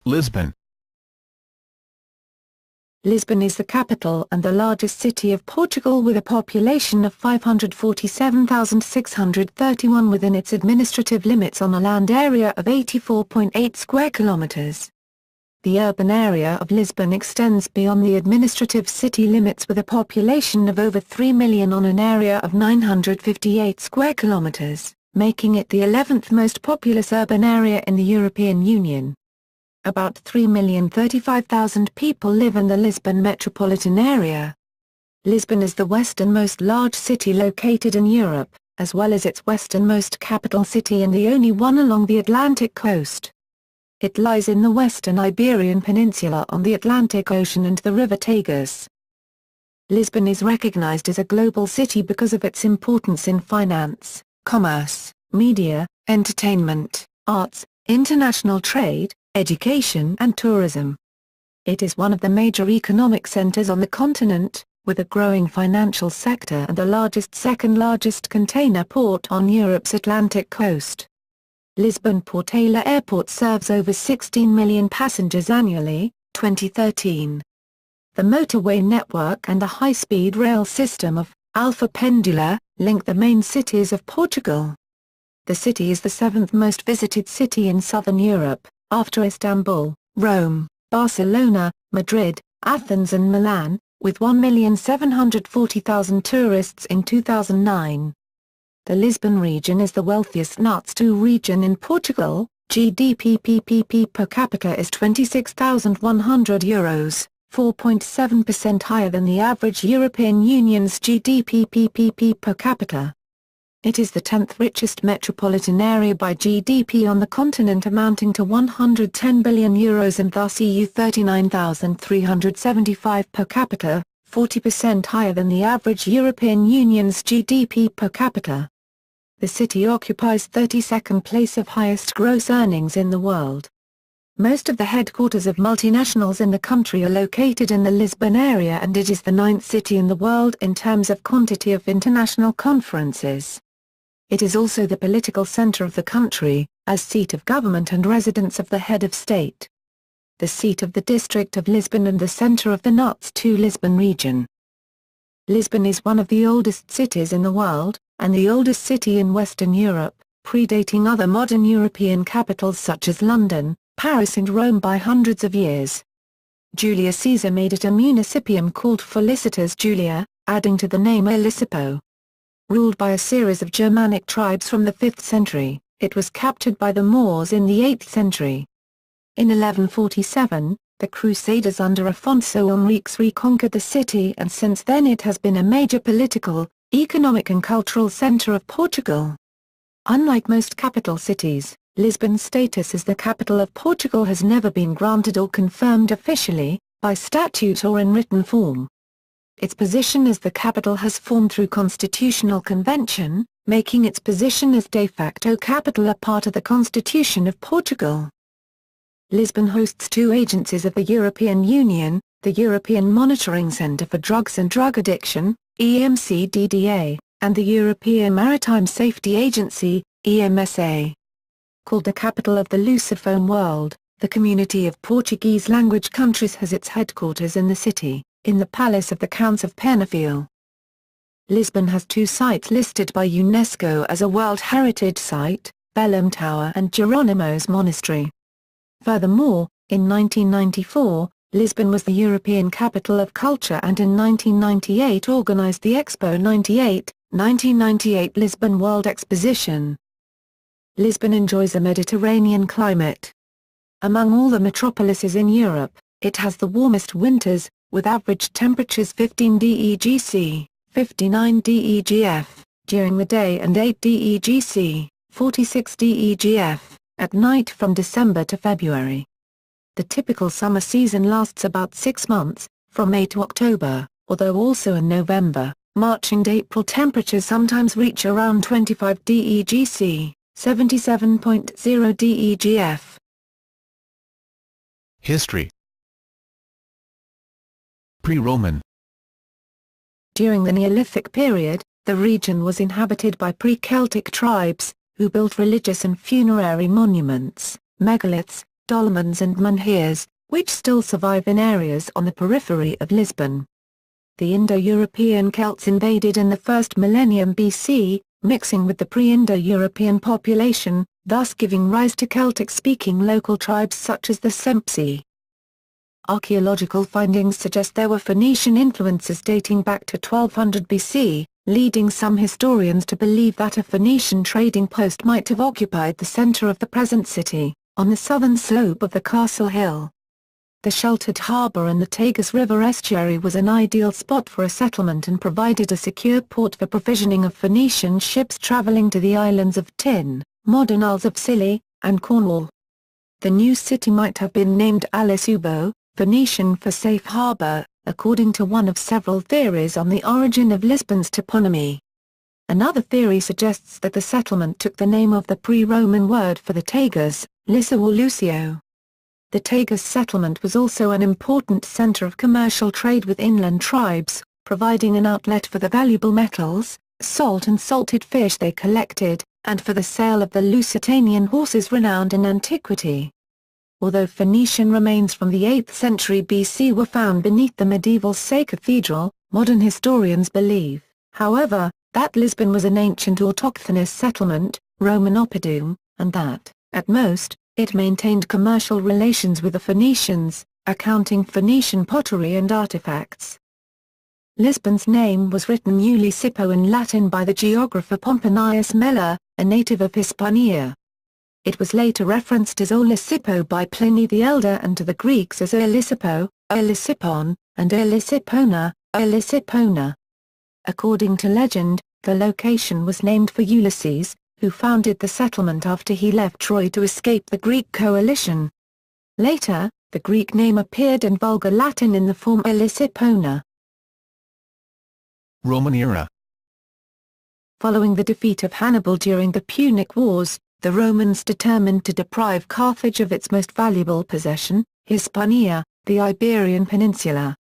Lisbon. Lisbon is the capital and the largest city of Portugal with a population of 547,631 within its administrative limits on a land area of 84.8 square kilometers. The urban area of Lisbon extends beyond the administrative city limits with a population of over 3 million on an area of 958 square kilometers, making it the 11th most populous urban area in the European Union. About 3,035,000 people live in the Lisbon metropolitan area. Lisbon is the westernmost large city located in Europe, as well as its westernmost capital city and the only one along the Atlantic coast. It lies in the western Iberian Peninsula on the Atlantic Ocean and the river Tagus. Lisbon is recognized as a global city because of its importance in finance, commerce, media, entertainment, arts, international trade, education and tourism. It is one of the major economic centers on the continent, with a growing financial sector and the second-largest container port on Europe's Atlantic coast. Lisbon Portela Airport serves over 16 million passengers annually, 2013. The motorway network and the high-speed rail system of Alfa Pendular link the main cities of Portugal. The city is the seventh most visited city in southern Europe, after Istanbul, Rome, Barcelona, Madrid, Athens and Milan, with 1,740,000 tourists in 2009. The Lisbon region is the wealthiest NUTS2 region in Portugal. GDP per capita is €26,100, 4.7% higher than the average European Union's GDP per capita. It is the 10th richest metropolitan area by GDP on the continent, amounting to €110 billion and thus EU 39,375 per capita, 40% higher than the average European Union's GDP per capita. The city occupies 32nd place of highest gross earnings in the world. Most of the headquarters of multinationals in the country are located in the Lisbon area, and it is the 9th city in the world in terms of quantity of international conferences. It is also the political center of the country, as seat of government and residence of the head of state. The seat of the district of Lisbon and the center of the NUTS2 Lisbon region. Lisbon is one of the oldest cities in the world, and the oldest city in Western Europe, predating other modern European capitals such as London, Paris and Rome by hundreds of years. Julius Caesar made it a municipium called Felicitas Julia, adding to the name Elisipo. Ruled by a series of Germanic tribes from the 5th century, it was captured by the Moors in the 8th century. In 1147, the Crusaders under Afonso Henriques reconquered the city, and since then it has been a major political, economic and cultural center of Portugal. Unlike most capital cities, Lisbon's status as the capital of Portugal has never been granted or confirmed officially, by statute or in written form. Its position as the capital has formed through constitutional convention, making its position as de facto capital a part of the Constitution of Portugal. Lisbon hosts two agencies of the European Union, the European Monitoring Centre for Drugs and Drug Addiction, EMCDDA, and the European Maritime Safety Agency, EMSA. Called the capital of the Lusophone world, the community of Portuguese-language countries has its headquarters in the city, in the Palace of the Counts of Penafiel. Lisbon has two sites listed by UNESCO as a World Heritage Site, Belém Tower and Jerónimos Monastery. Furthermore, in 1994, Lisbon was the European Capital of Culture and in 1998 organized the Expo 98, 1998 Lisbon World Exposition. Lisbon enjoys a Mediterranean climate. Among all the metropolises in Europe, it has the warmest winters, with average temperatures 15 degc, 59 degf, during the day and 8 degc, 46 degf, at night from December to February. The typical summer season lasts about 6 months, from May to October, although also in November, March and April temperatures sometimes reach around 25 degc, 77.0 degf. History. Pre-Roman. During the Neolithic period, the region was inhabited by pre-Celtic tribes, who built religious and funerary monuments, megaliths, dolmens and menhirs, which still survive in areas on the periphery of Lisbon. The Indo-European Celts invaded in the first millennium BC, mixing with the pre-Indo-European population, thus giving rise to Celtic-speaking local tribes such as the Sempsi. Archaeological findings suggest there were Phoenician influences dating back to 1200 BC, leading some historians to believe that a Phoenician trading post might have occupied the center of the present city, on the southern slope of the castle hill. The sheltered harbor in the Tagus River estuary was an ideal spot for a settlement and provided a secure port for provisioning of Phoenician ships traveling to the islands of Tin, modern Isles of Scilly, and Cornwall. The new city might have been named Alisubo, Phoenician for safe harbor, according to one of several theories on the origin of Lisbon's toponymy. Another theory suggests that the settlement took the name of the pre-Roman word for the Tagus, Lissa or Lucio. The Tagus settlement was also an important center of commercial trade with inland tribes, providing an outlet for the valuable metals, salt and salted fish they collected, and for the sale of the Lusitanian horses renowned in antiquity. Although Phoenician remains from the 8th century BC were found beneath the medieval Say Cathedral, modern historians believe, however, that Lisbon was an ancient autochthonous settlement, Roman oppidum, and that, at most, it maintained commercial relations with the Phoenicians, accounting Phoenician pottery and artifacts. Lisbon's name was written Ulicipo in Latin by the geographer Pomponius Mela, a native of Hispania. It was later referenced as Olisipo by Pliny the Elder and to the Greeks as Olisipo, Olisipon, and Olisipona, Olisipona. According to legend, the location was named for Ulysses, who founded the settlement after he left Troy to escape the Greek coalition. Later, the Greek name appeared in Vulgar Latin in the form Olisipona. Roman era. Following the defeat of Hannibal during the Punic Wars, the Romans determined to deprive Carthage of its most valuable possession, Hispania, the Iberian Peninsula.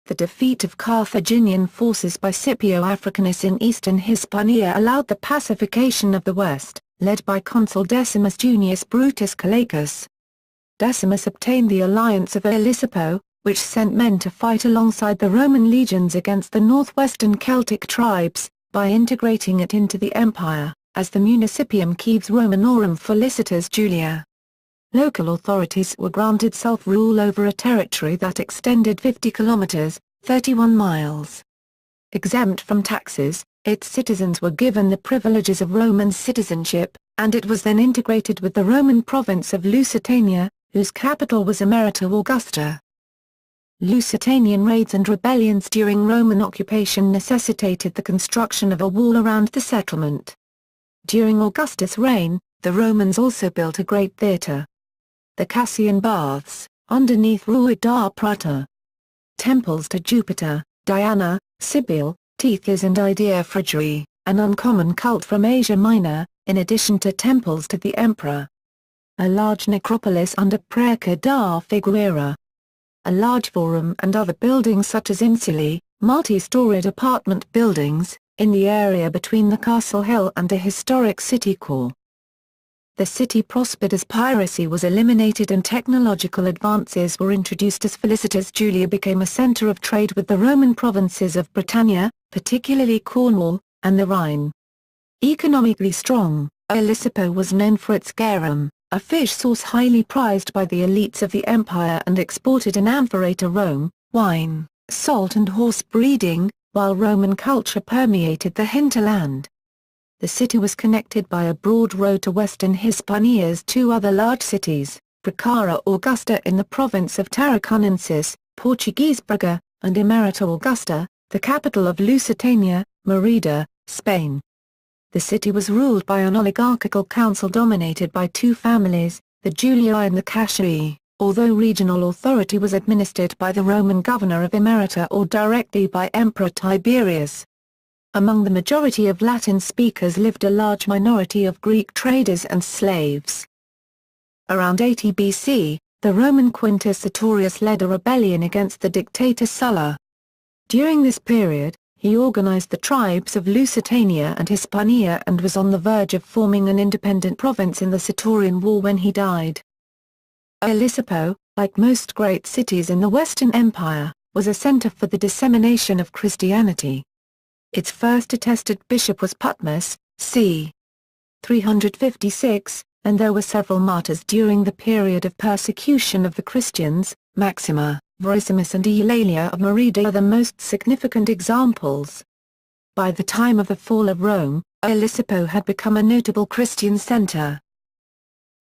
The defeat of Carthaginian forces by Scipio Africanus in eastern Hispania allowed the pacification of the west, led by consul Decimus Junius Brutus Callaicus. Decimus obtained the alliance of Olisipo, which sent men to fight alongside the Roman legions against the northwestern Celtic tribes, by integrating it into the empire, as the Municipium Cives Romanorum Felicitas Julia. Local authorities were granted self-rule over a territory that extended 50 kilometers, 31 miles. Exempt from taxes, its citizens were given the privileges of Roman citizenship, and it was then integrated with the Roman province of Lusitania, whose capital was Emerita Augusta. Lusitanian raids and rebellions during Roman occupation necessitated the construction of a wall around the settlement. During Augustus' reign, the Romans also built a great theatre. The Cassian Baths, underneath Rua da Prata. Temples to Jupiter, Diana, Cybele, Tethys and Idea Frigii, an uncommon cult from Asia Minor, in addition to temples to the emperor. A large necropolis under Praeca da Figuera. A large forum and other buildings such as insulae, multi-storied apartment buildings, in the area between the castle hill and a historic city core. The city prospered as piracy was eliminated and technological advances were introduced as Felicitas Julia became a center of trade with the Roman provinces of Britannia, particularly Cornwall, and the Rhine. Economically strong, Olisipo was known for its garum, a fish sauce highly prized by the elites of the empire and exported in amphora to Rome, wine, salt and horse breeding, while Roman culture permeated the hinterland. The city was connected by a broad road to western Hispania's two other large cities, Bracara Augusta in the province of Tarraconensis, Portuguese Braga, and Emerita Augusta, the capital of Lusitania, Merida, Spain. The city was ruled by an oligarchical council dominated by two families, the Julii and the Cassiae, although regional authority was administered by the Roman governor of Emerita or directly by Emperor Tiberius. Among the majority of Latin speakers lived a large minority of Greek traders and slaves. Around 80 BC, the Roman Quintus Sertorius led a rebellion against the dictator Sulla. During this period, he organized the tribes of Lusitania and Hispania and was on the verge of forming an independent province in the Sertorian War when he died. Lisbon, like most great cities in the Western Empire, was a center for the dissemination of Christianity. Its first attested bishop was Putmos, c. 356, and there were several martyrs during the period of persecution of the Christians. Maxima, Vericimus and Eulalia of Merida are the most significant examples. By the time of the fall of Rome, Lisbon had become a notable Christian center.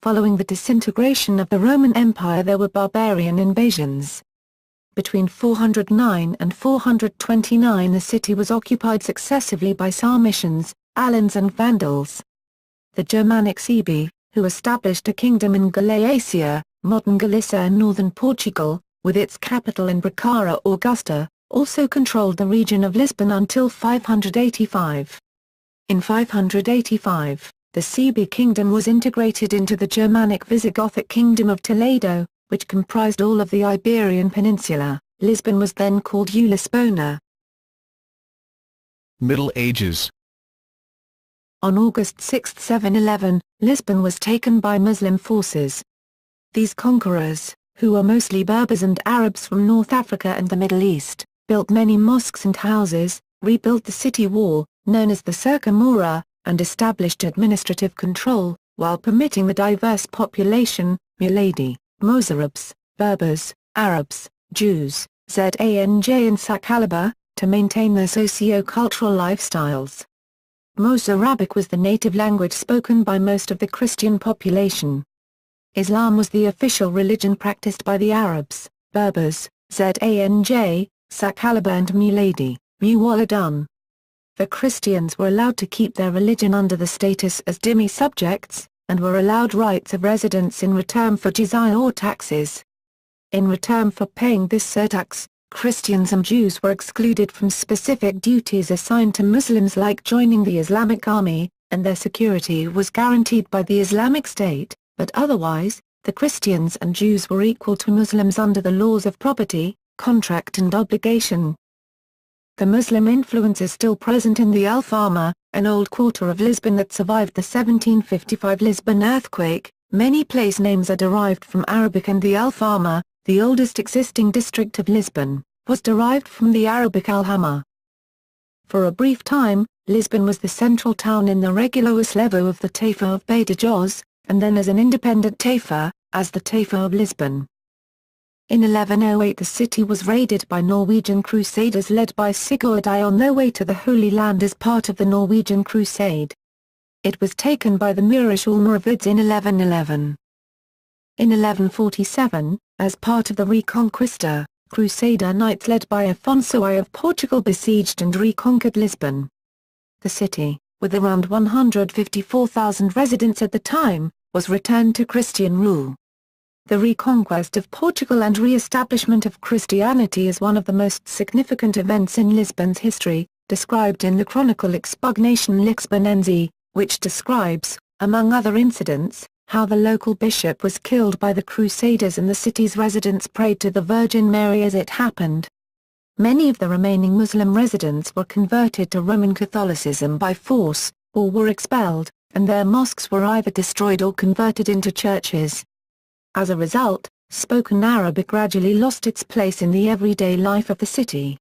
Following the disintegration of the Roman Empire there were barbarian invasions. Between 409 and 429 the city was occupied successively by Sarmatians, Alans and Vandals. The Germanic Suebi, who established a kingdom in Galatia, modern Galicia and northern Portugal, with its capital in Bracara Augusta, also controlled the region of Lisbon until 585. In 585, the Suebi kingdom was integrated into the Germanic Visigothic kingdom of Toledo, which comprised all of the Iberian Peninsula. Lisbon was then called Lisbona. Middle Ages. On August 6, 711, Lisbon was taken by Muslim forces. These conquerors, who were mostly Berbers and Arabs from North Africa and the Middle East, built many mosques and houses, rebuilt the city wall, known as the Circa Mura, and established administrative control, while permitting the diverse population, Muladi, Mozarabs, Berbers, Arabs, Jews, Zanj and Saqaliba, to maintain their socio-cultural lifestyles. Mozarabic was the native language spoken by most of the Christian population. Islam was the official religion practiced by the Arabs, Berbers, Zanj, Saqaliba and Muladi, Muwaladun. The Christians were allowed to keep their religion under the status as dhimmi subjects, and were allowed rights of residence in return for jizya or taxes. In return for paying this surtax, Christians and Jews were excluded from specific duties assigned to Muslims like joining the Islamic army, and their security was guaranteed by the Islamic State, but otherwise, the Christians and Jews were equal to Muslims under the laws of property, contract and obligation. The Muslim influence is still present in the Alfama, an old quarter of Lisbon that survived the 1755 Lisbon earthquake. Many place names are derived from Arabic, and the Alfama, the oldest existing district of Lisbon, was derived from the Arabic Alhama. For a brief time, Lisbon was the central town in the Regulus Levo of the Taifa of Badajoz, and then as an independent Taifa, as the Taifa of Lisbon. In 1108 the city was raided by Norwegian crusaders led by Sigurd I on their way to the Holy Land as part of the Norwegian Crusade. It was taken by the Moorish Almoravids in 1111. In 1147, as part of the Reconquista, Crusader knights led by Afonso I of Portugal besieged and reconquered Lisbon. The city, with around 154,000 residents at the time, was returned to Christian rule. The reconquest of Portugal and re-establishment of Christianity is one of the most significant events in Lisbon's history, described in the chronicle Expugnation Lisbonense, which describes, among other incidents, how the local bishop was killed by the Crusaders and the city's residents prayed to the Virgin Mary as it happened. Many of the remaining Muslim residents were converted to Roman Catholicism by force, or were expelled, and their mosques were either destroyed or converted into churches. As a result, spoken Arabic gradually lost its place in the everyday life of the city.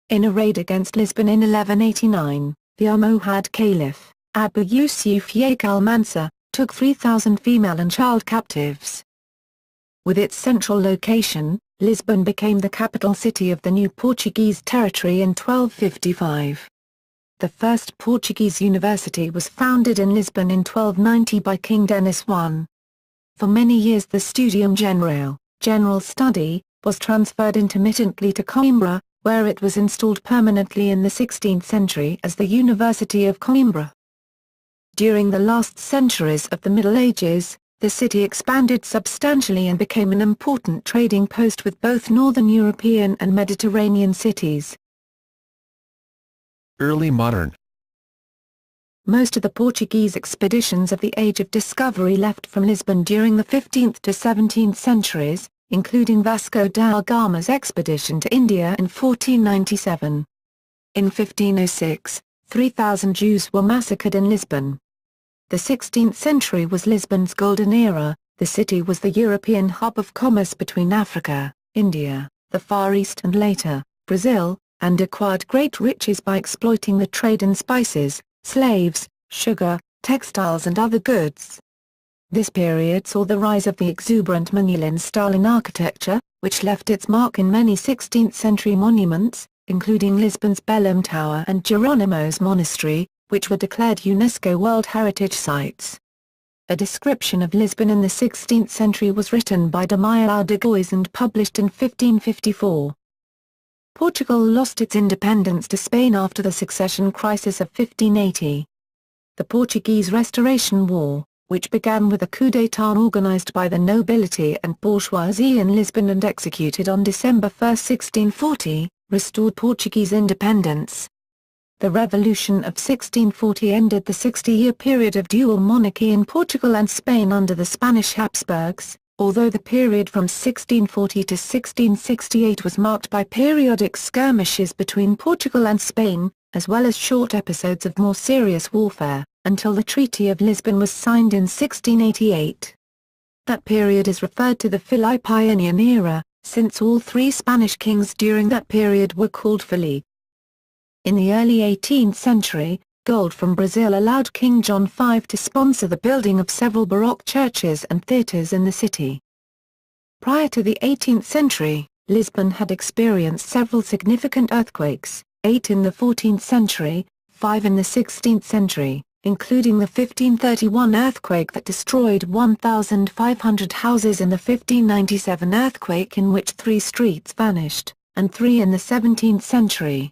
In a raid against Lisbon in 1189, the Almohad Caliph, Abu Yusuf Yaqub al-Mansur, took 3,000 female and child captives. With its central location, Lisbon became the capital city of the new Portuguese territory in 1255. The first Portuguese university was founded in Lisbon in 1290 by King Denis I. For many years the Studium Generale, general study, was transferred intermittently to Coimbra, where it was installed permanently in the 16th century as the University of Coimbra. During the last centuries of the Middle Ages, the city expanded substantially and became an important trading post with both northern European and Mediterranean cities. Early modern. Most of the Portuguese expeditions of the Age of Discovery left from Lisbon during the 15th to 17th centuries, including Vasco da Gama's expedition to India in 1497. In 1506, 3,000 Jews were massacred in Lisbon. The 16th century was Lisbon's golden era, The city was the European hub of commerce between Africa, India, the Far East and later, Brazil, and acquired great riches by exploiting the trade in spices, slaves, sugar, textiles and other goods. This period saw the rise of the exuberant Manilan style in architecture, which left its mark in many 16th-century monuments, including Lisbon's Belém Tower and Jeronimo's Monastery, which were declared UNESCO World Heritage Sites. A description of Lisbon in the 16th century was written by Damião de Góis and published in 1554. Portugal lost its independence to Spain after the succession crisis of 1580. The Portuguese Restoration War, which began with a coup d'état organized by the nobility and bourgeoisie in Lisbon and executed on December 1, 1640, restored Portuguese independence. The Revolution of 1640 ended the 60-year period of dual monarchy in Portugal and Spain under the Spanish Habsburgs, although the period from 1640 to 1668 was marked by periodic skirmishes between Portugal and Spain, as well as short episodes of more serious warfare, until the Treaty of Lisbon was signed in 1688. That period is referred to the Philippine era, since all three Spanish kings during that period were called Fili. In the early 18th century, gold from Brazil allowed King John V to sponsor the building of several Baroque churches and theatres in the city. Prior to the 18th century, Lisbon had experienced several significant earthquakes, 8 in the 14th century, 5 in the 16th century, including the 1531 earthquake that destroyed 1,500 houses and the 1597 earthquake in which 3 streets vanished, and 3 in the 17th century.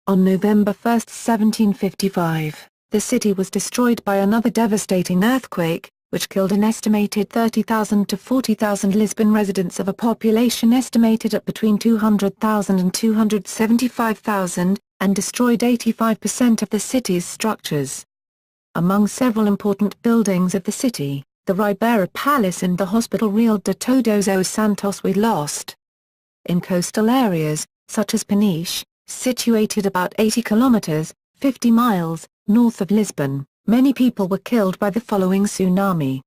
On November 1, 1755, the city was destroyed by another devastating earthquake, which killed an estimated 30,000 to 40,000 Lisbon residents of a population estimated at between 200,000 and 275,000, and destroyed 85% of the city's structures. Among several important buildings of the city, the Ribeira Palace and the Hospital Real de Todos os Santos were lost. In coastal areas, such as Peniche, situated about 80 kilometers, 50 miles, north of Lisbon, many people were killed by the following tsunami.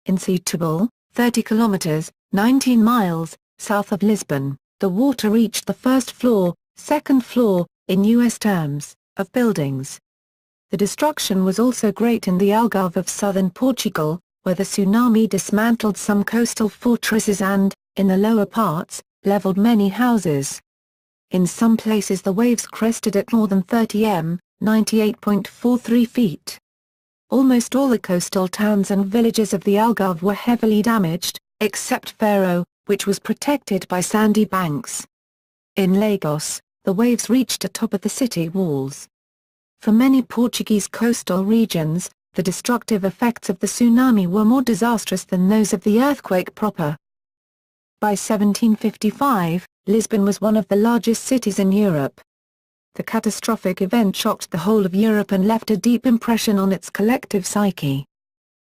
In Setúbal, 30 kilometers, 19 miles, south of Lisbon, the water reached the first floor, second floor, in U.S. terms, of buildings. The destruction was also great in the Algarve of southern Portugal, where the tsunami dismantled some coastal fortresses and, in the lower parts, leveled many houses. In some places the waves crested at more than 30 m, 98.43 feet. Almost all the coastal towns and villages of the Algarve were heavily damaged, except Faro, which was protected by sandy banks. In Lagos, the waves reached the top of the city walls. For many Portuguese coastal regions, the destructive effects of the tsunami were more disastrous than those of the earthquake proper. By 1755, Lisbon was one of the largest cities in Europe. The catastrophic event shocked the whole of Europe and left a deep impression on its collective psyche.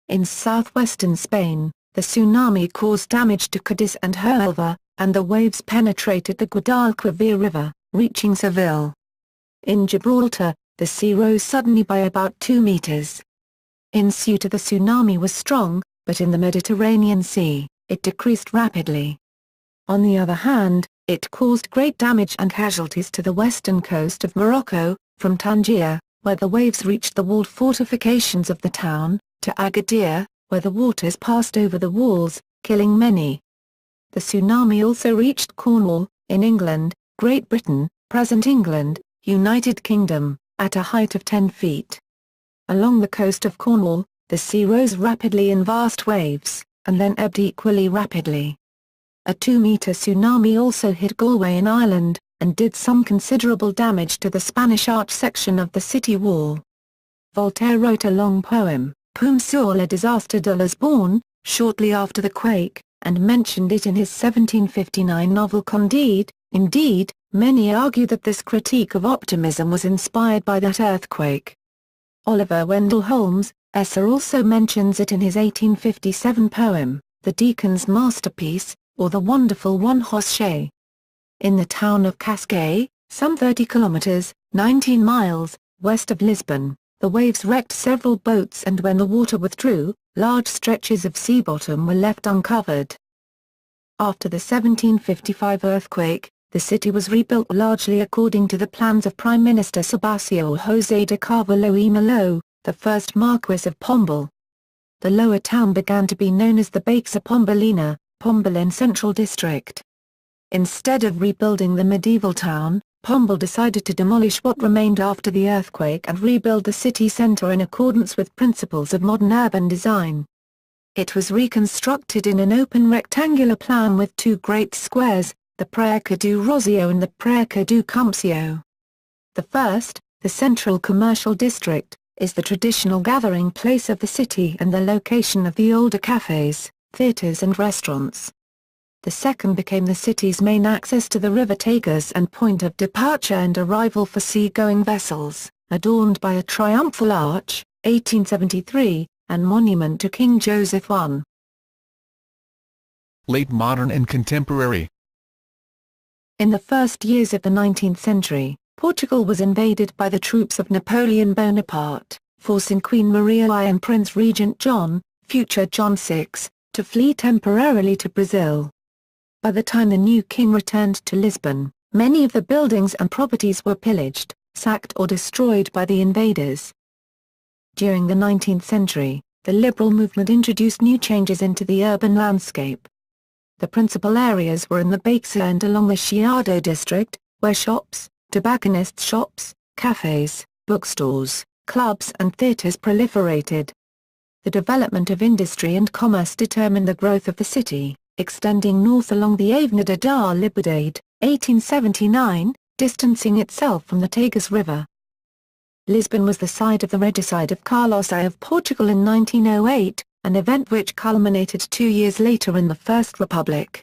In southwestern Spain, the tsunami caused damage to Cadiz and Huelva, and the waves penetrated the Guadalquivir River, reaching Seville. In Gibraltar, the sea rose suddenly by about 2 meters. In Ceuta the tsunami was strong, but in the Mediterranean Sea, it decreased rapidly. On the other hand, it caused great damage and casualties to the western coast of Morocco, from Tangier, where the waves reached the walled fortifications of the town, to Agadir, where the waters passed over the walls, killing many. The tsunami also reached Cornwall, in England, Great Britain, present England, United Kingdom, at a height of 10 feet. Along the coast of Cornwall, the sea rose rapidly in vast waves, and then ebbed equally rapidly. A 2-meter tsunami also hit Galway in Ireland, and did some considerable damage to the Spanish arch section of the city wall. Voltaire wrote a long poem, Poème sur le désastre de Lisbonne, shortly after the quake, and mentioned it in his 1759 novel Candide. Indeed, many argue that this critique of optimism was inspired by that earthquake. Oliver Wendell Holmes, Esser also mentions it in his 1857 poem, The Deacon's Masterpiece, or The Wonderful One Hoche. In the town of Cascais, some 30 kilometers, 19 miles, west of Lisbon, the waves wrecked several boats and when the water withdrew, large stretches of sea bottom were left uncovered. After the 1755 earthquake, the city was rebuilt largely according to the plans of Prime Minister Sebastião José de Carvalho e Melo, the first Marquis of Pombal. The lower town began to be known as the Baixa Pombalina, Pombalin Central District. Instead of rebuilding the medieval town, Pombal decided to demolish what remained after the earthquake and rebuild the city centre in accordance with principles of modern urban design. It was reconstructed in an open rectangular plan with two great squares, the Praça do Rocio and the Praça do Comércio. The first, the central commercial district, is the traditional gathering place of the city and the location of the older cafes, theatres and restaurants. The second became the city's main access to the river Tagus and point of departure and arrival for sea-going vessels, adorned by a triumphal arch, 1873, and monument to King Joseph I. Late modern and contemporary. In the first years of the 19th century, Portugal was invaded by the troops of Napoleon Bonaparte, forcing Queen Maria I and Prince Regent John, future John VI, to flee temporarily to Brazil. By the time the new king returned to Lisbon, many of the buildings and properties were pillaged, sacked or destroyed by the invaders. During the 19th century, the liberal movement introduced new changes into the urban landscape. The principal areas were in the Baixa and along the Chiado district, where shops, tobacconists' shops, cafes, bookstores, clubs and theatres proliferated. The development of industry and commerce determined the growth of the city, extending north along the Avenida da Liberdade, 1879, distancing itself from the Tagus River. Lisbon was the site of the regicide of Carlos I of Portugal in 1908, an event which culminated 2 years later in the First Republic.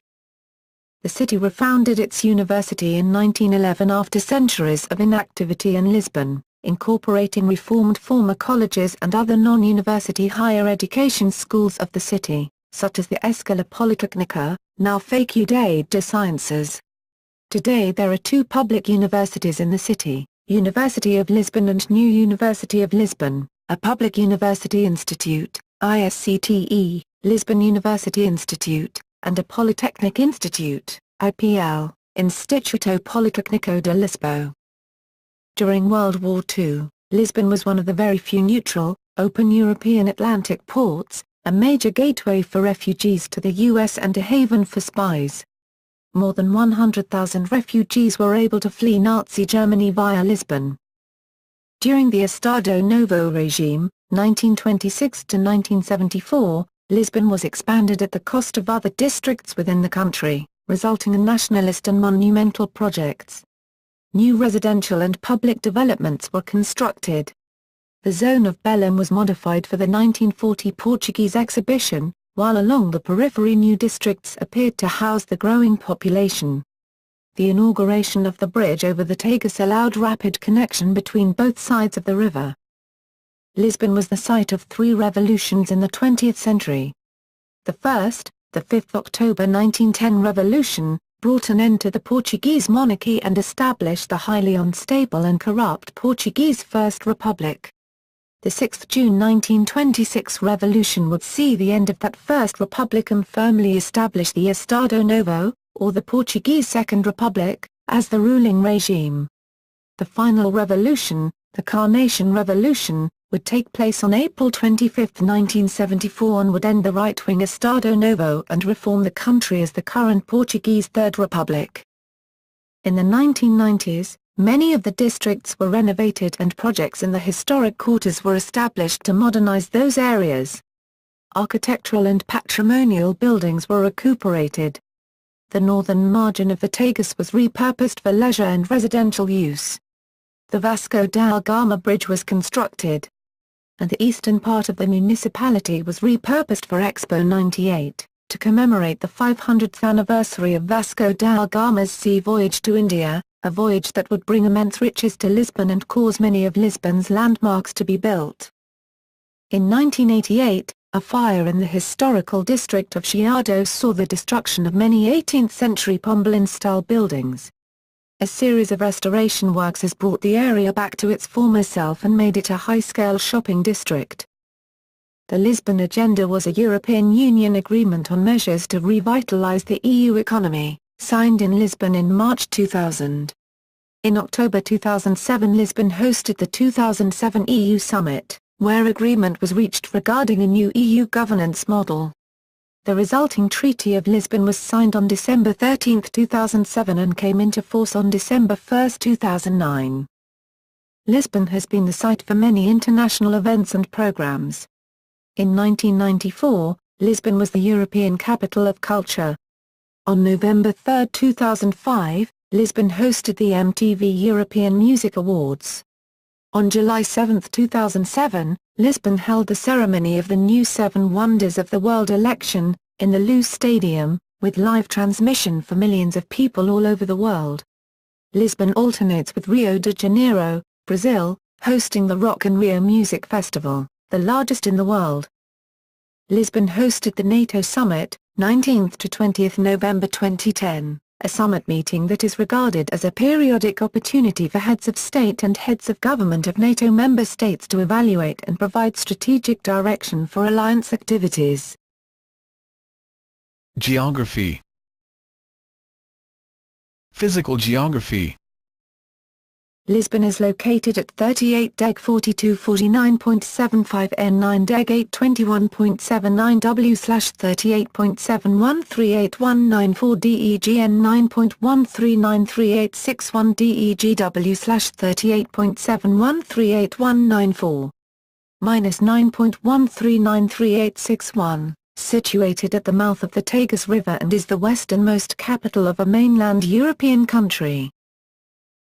The city refounded its university in 1911 after centuries of inactivity in Lisbon, incorporating reformed former colleges and other non-university higher education schools of the city, such as the Escola Politécnica, now Faculdade de Ciências. Today there are two public universities in the city, University of Lisbon and New University of Lisbon, a public university institute, ISCTE, Lisbon University Institute, and a Polytechnic Institute, IPL, Instituto Politécnico de Lisboa. During World War II, Lisbon was one of the very few neutral, open European Atlantic ports, a major gateway for refugees to the US and a haven for spies. More than 100,000 refugees were able to flee Nazi Germany via Lisbon. During the Estado Novo regime, 1926 to 1974, Lisbon was expanded at the cost of other districts within the country, resulting in nationalist and monumental projects. New residential and public developments were constructed. The zone of Belém was modified for the 1940 Portuguese exhibition, while along the periphery new districts appeared to house the growing population. The inauguration of the bridge over the Tagus allowed rapid connection between both sides of the river. Lisbon was the site of 3 revolutions in the 20th century. The first, the 5th October 1910 revolution, brought an end to the Portuguese monarchy and established the highly unstable and corrupt Portuguese First Republic. The 6th June 1926 revolution would see the end of that First Republic and firmly establish the Estado Novo, or the Portuguese Second Republic, as the ruling regime. The final revolution, the Carnation Revolution, would take place on April 25, 1974 and would end the right-wing Estado Novo and reform the country as the current Portuguese Third Republic. In the 1990s, many of the districts were renovated and projects in the historic quarters were established to modernize those areas. Architectural and patrimonial buildings were recuperated. The northern margin of the Tagus was repurposed for leisure and residential use. The Vasco da Gama Bridge was constructed, and the eastern part of the municipality was repurposed for Expo 98, to commemorate the 500th anniversary of Vasco da Gama's sea voyage to India, a voyage that would bring immense riches to Lisbon and cause many of Lisbon's landmarks to be built. In 1988, a fire in the historical district of Chiado saw the destruction of many 18th-century Pombalin-style buildings. A series of restoration works has brought the area back to its former self and made it a high-scale shopping district. The Lisbon Agenda was a European Union agreement on measures to revitalize the EU economy, signed in Lisbon in March 2000. In October 2007 Lisbon hosted the 2007 EU Summit, where agreement was reached regarding a new EU governance model. The resulting Treaty of Lisbon was signed on December 13, 2007 and came into force on December 1, 2009. Lisbon has been the site for many international events and programs. In 1994, Lisbon was the European Capital of Culture. On November 3, 2005, Lisbon hosted the MTV European Music Awards. On July 7, 2007, Lisbon held the ceremony of the new Seven Wonders of the World election, in the Luz Stadium, with live transmission for millions of people all over the world. Lisbon alternates with Rio de Janeiro, Brazil, hosting the Rock in Rio Music Festival, the largest in the world. Lisbon hosted the NATO Summit, 19th to 20th November 2010, a summit meeting that is regarded as a periodic opportunity for heads of state and heads of government of NATO member states to evaluate and provide strategic direction for alliance activities. Geography. Physical geography. Lisbon is located at 38 deg 4249.75 N9 deg 821.79 W/38.71381994 DEG N9.13938661 DEG W/38.71381994. -9.13938661, situated at the mouth of the Tagus River and is the westernmost capital of a mainland European country.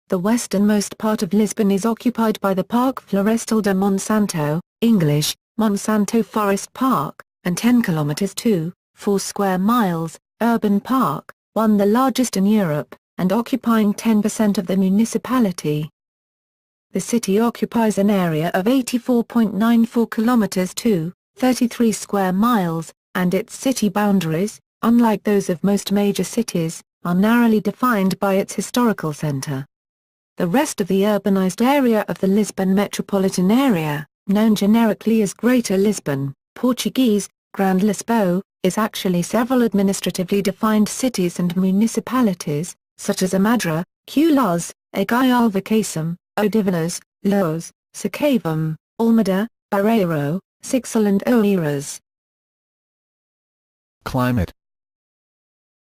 The westernmost part of Lisbon is occupied by the Parque Florestal de Monsanto, English, Monsanto Forest Park, and 10 km (4 square miles), urban park, one the largest in Europe, and occupying 10% of the municipality. The city occupies an area of 84.94 km (33 square miles), and its city boundaries, unlike those of most major cities, are narrowly defined by its historical center. The rest of the urbanized area of the Lisbon metropolitan area, known generically as Greater Lisbon, Portuguese, Grand Lisboa, is actually several administratively defined cities and municipalities, such as Amadra, Culaz, Aguialvacaçam, Odivelas, Loures, Sacavém, Almada, Barreiro, Sixal and Oeiras. Climate.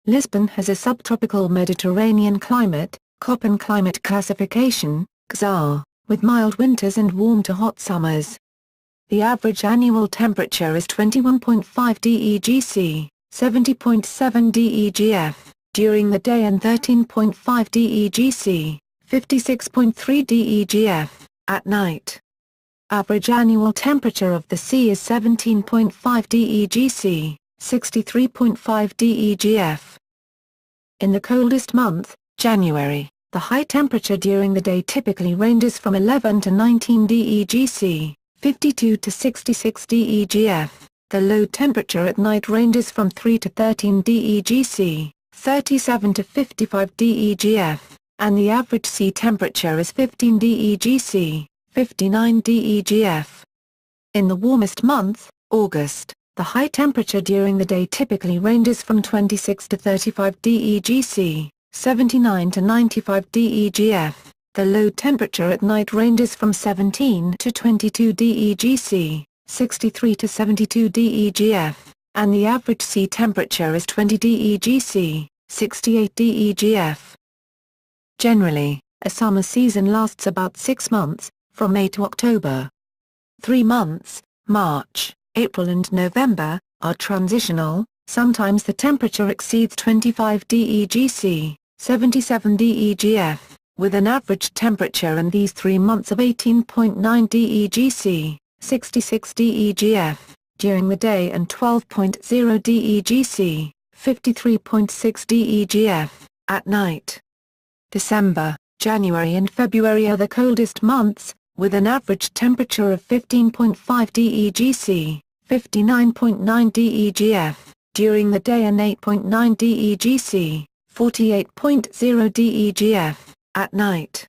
Lisbon has a subtropical Mediterranean climate, Köppen climate classification, XAR, with mild winters and warm to hot summers. The average annual temperature is 21.5 DEGC, 70.7 DEGF, during the day and 13.5 DEGC, 56.3 DEGF, at night. Average annual temperature of the sea is 17.5 DEGC, 63.5 DEGF. In the coldest month, January, the high temperature during the day typically ranges from 11 to 19 DEGC, 52 to 66 DEGF. The low temperature at night ranges from 3 to 13 DEGC, 37 to 55 DEGF, and the average sea temperature is 15 DEGC, 59 DEGF. In the warmest month, August, the high temperature during the day typically ranges from 26 to 35 DEGC, 79 to 95 DEGF. The low temperature at night ranges from 17 to 22 DEGC, 63 to 72 DEGF, and the average sea temperature is 20 DEGC, 68 DEGF. Generally, a summer season lasts about 6 months, from May to October. 3 months, March, April and November, are transitional. Sometimes the temperature exceeds 25 DEGC, 77 DEGF, with an average temperature in these 3 months of 18.9 DEGC, 66 DEGF, during the day and 12.0 DEGC, 53.6 DEGF, at night. December, January and February are the coldest months, with an average temperature of 15.5 DEGC, 59.9 DEGF, during the day and 8.9 DEGC, 48.0 DEGF, at night.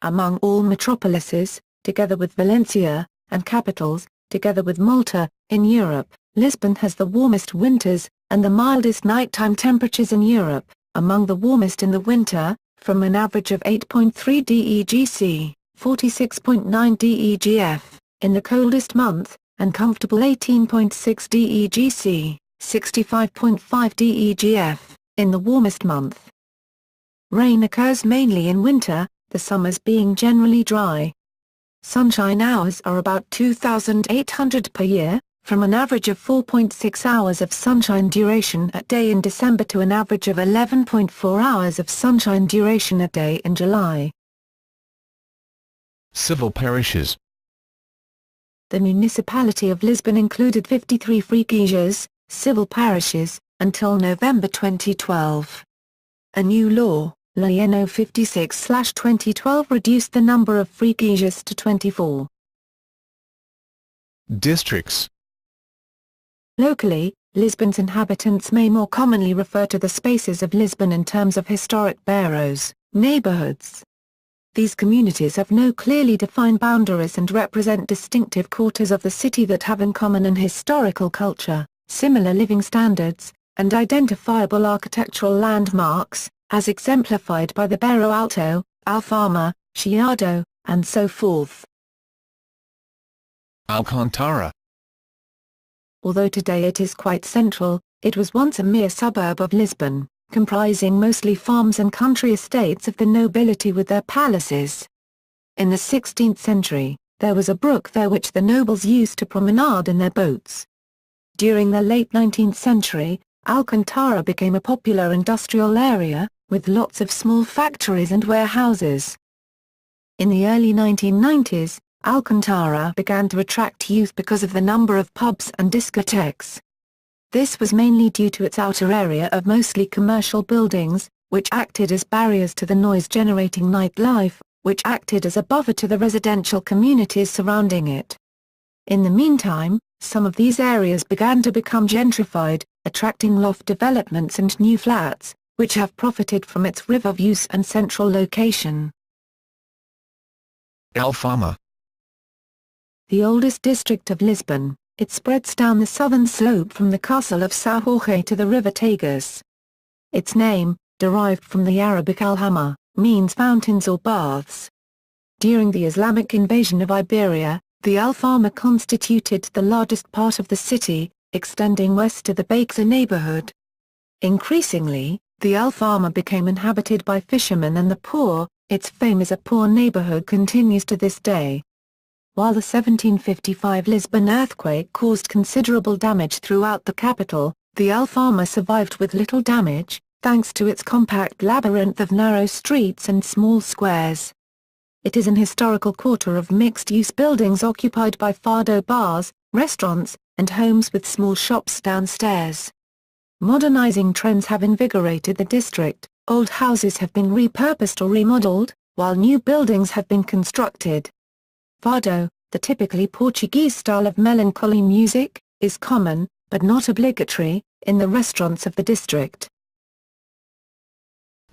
Among all metropolises, together with Valencia, and capitals, Together with Malta, in Europe, Lisbon has the warmest winters, and the mildest nighttime temperatures in Europe, among the warmest in the winter, from an average of 8.3 DEGC, 46.9 DEGF, in the coldest month, and comfortable 18.6 DEGC, 65.5 DEGF, in the warmest month. Rain occurs mainly in winter, the summers being generally dry. Sunshine hours are about 2,800 per year, from an average of 4.6 hours of sunshine duration a day in December to an average of 11.4 hours of sunshine duration a day in July. Civil parishes. The municipality of Lisbon included 53 freguesias, civil parishes, until November 2012. A new law, Lei No. 56/2012, reduced the number of freguesias to 24. Districts. Locally, Lisbon's inhabitants may more commonly refer to the spaces of Lisbon in terms of historic boroughs, neighborhoods. These communities have no clearly defined boundaries and represent distinctive quarters of the city that have in common an historical culture, similar living standards, and identifiable architectural landmarks, as exemplified by the Bairro Alto, Alfama, Chiado, and so forth. Alcantara. Although today it is quite central, it was once a mere suburb of Lisbon, comprising mostly farms and country estates of the nobility with their palaces. In the 16th century, there was a brook there which the nobles used to promenade in their boats. During the late 19th century, Alcantara became a popular industrial area, with lots of small factories and warehouses. In the early 1990s, Alcantara began to attract youth because of the number of pubs and discotheques. This was mainly due to its outer area of mostly commercial buildings, which acted as barriers to the noise-generating nightlife, which acted as a buffer to the residential communities surrounding it. In the meantime, some of these areas began to become gentrified, attracting loft developments and new flats, which have profited from its river views and central location. Alfama. The oldest district of Lisbon, it spreads down the southern slope from the castle of São Jorge to the river Tagus. Its name, derived from the Arabic Alhama, means fountains or baths. During the Islamic invasion of Iberia, the Alfama constituted the largest part of the city, extending west to the Baixa neighborhood. Increasingly, the Alfama became inhabited by fishermen and the poor. Its fame as a poor neighborhood continues to this day. While the 1755 Lisbon earthquake caused considerable damage throughout the capital, the Alfama survived with little damage, thanks to its compact labyrinth of narrow streets and small squares. It is an historical quarter of mixed-use buildings occupied by fado bars, restaurants, and homes with small shops downstairs. Modernizing trends have invigorated the district, old houses have been repurposed or remodeled, while new buildings have been constructed. Fado, the typically Portuguese style of melancholy music, is common, but not obligatory, in the restaurants of the district.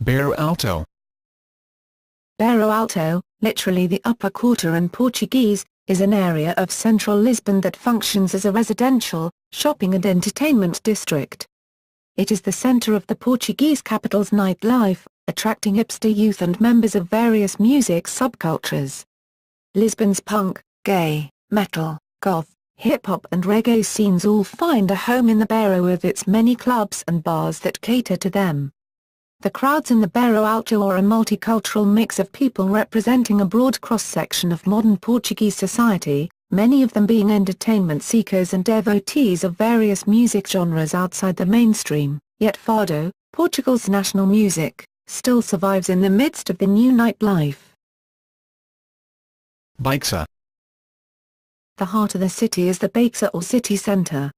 Bairro Alto. Bairro Alto, literally the upper quarter in Portuguese, is an area of central Lisbon that functions as a residential, shopping and entertainment district. It is the center of the Portuguese capital's nightlife, attracting hipster youth and members of various music subcultures. Lisbon's punk, gay, metal, goth, hip-hop and reggae scenes all find a home in the Bairro with its many clubs and bars that cater to them. The crowds in the Bairro Alto are a multicultural mix of people representing a broad cross-section of modern Portuguese society, many of them being entertainment seekers and devotees of various music genres outside the mainstream, yet fado, Portugal's national music, still survives in the midst of the new nightlife. Baixa. The heart of the city is the Baixa or city centre.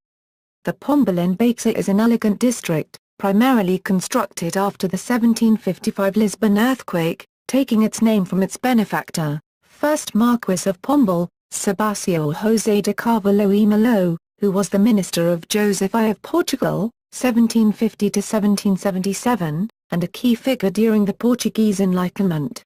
The Pombal in Baixa is an elegant district, primarily constructed after the 1755 Lisbon earthquake, taking its name from its benefactor, first Marquis of Pombal, Sebastião José de Carvalho e Melo, who was the minister of Joseph I of Portugal, 1750 to 1777, and a key figure during the Portuguese Enlightenment.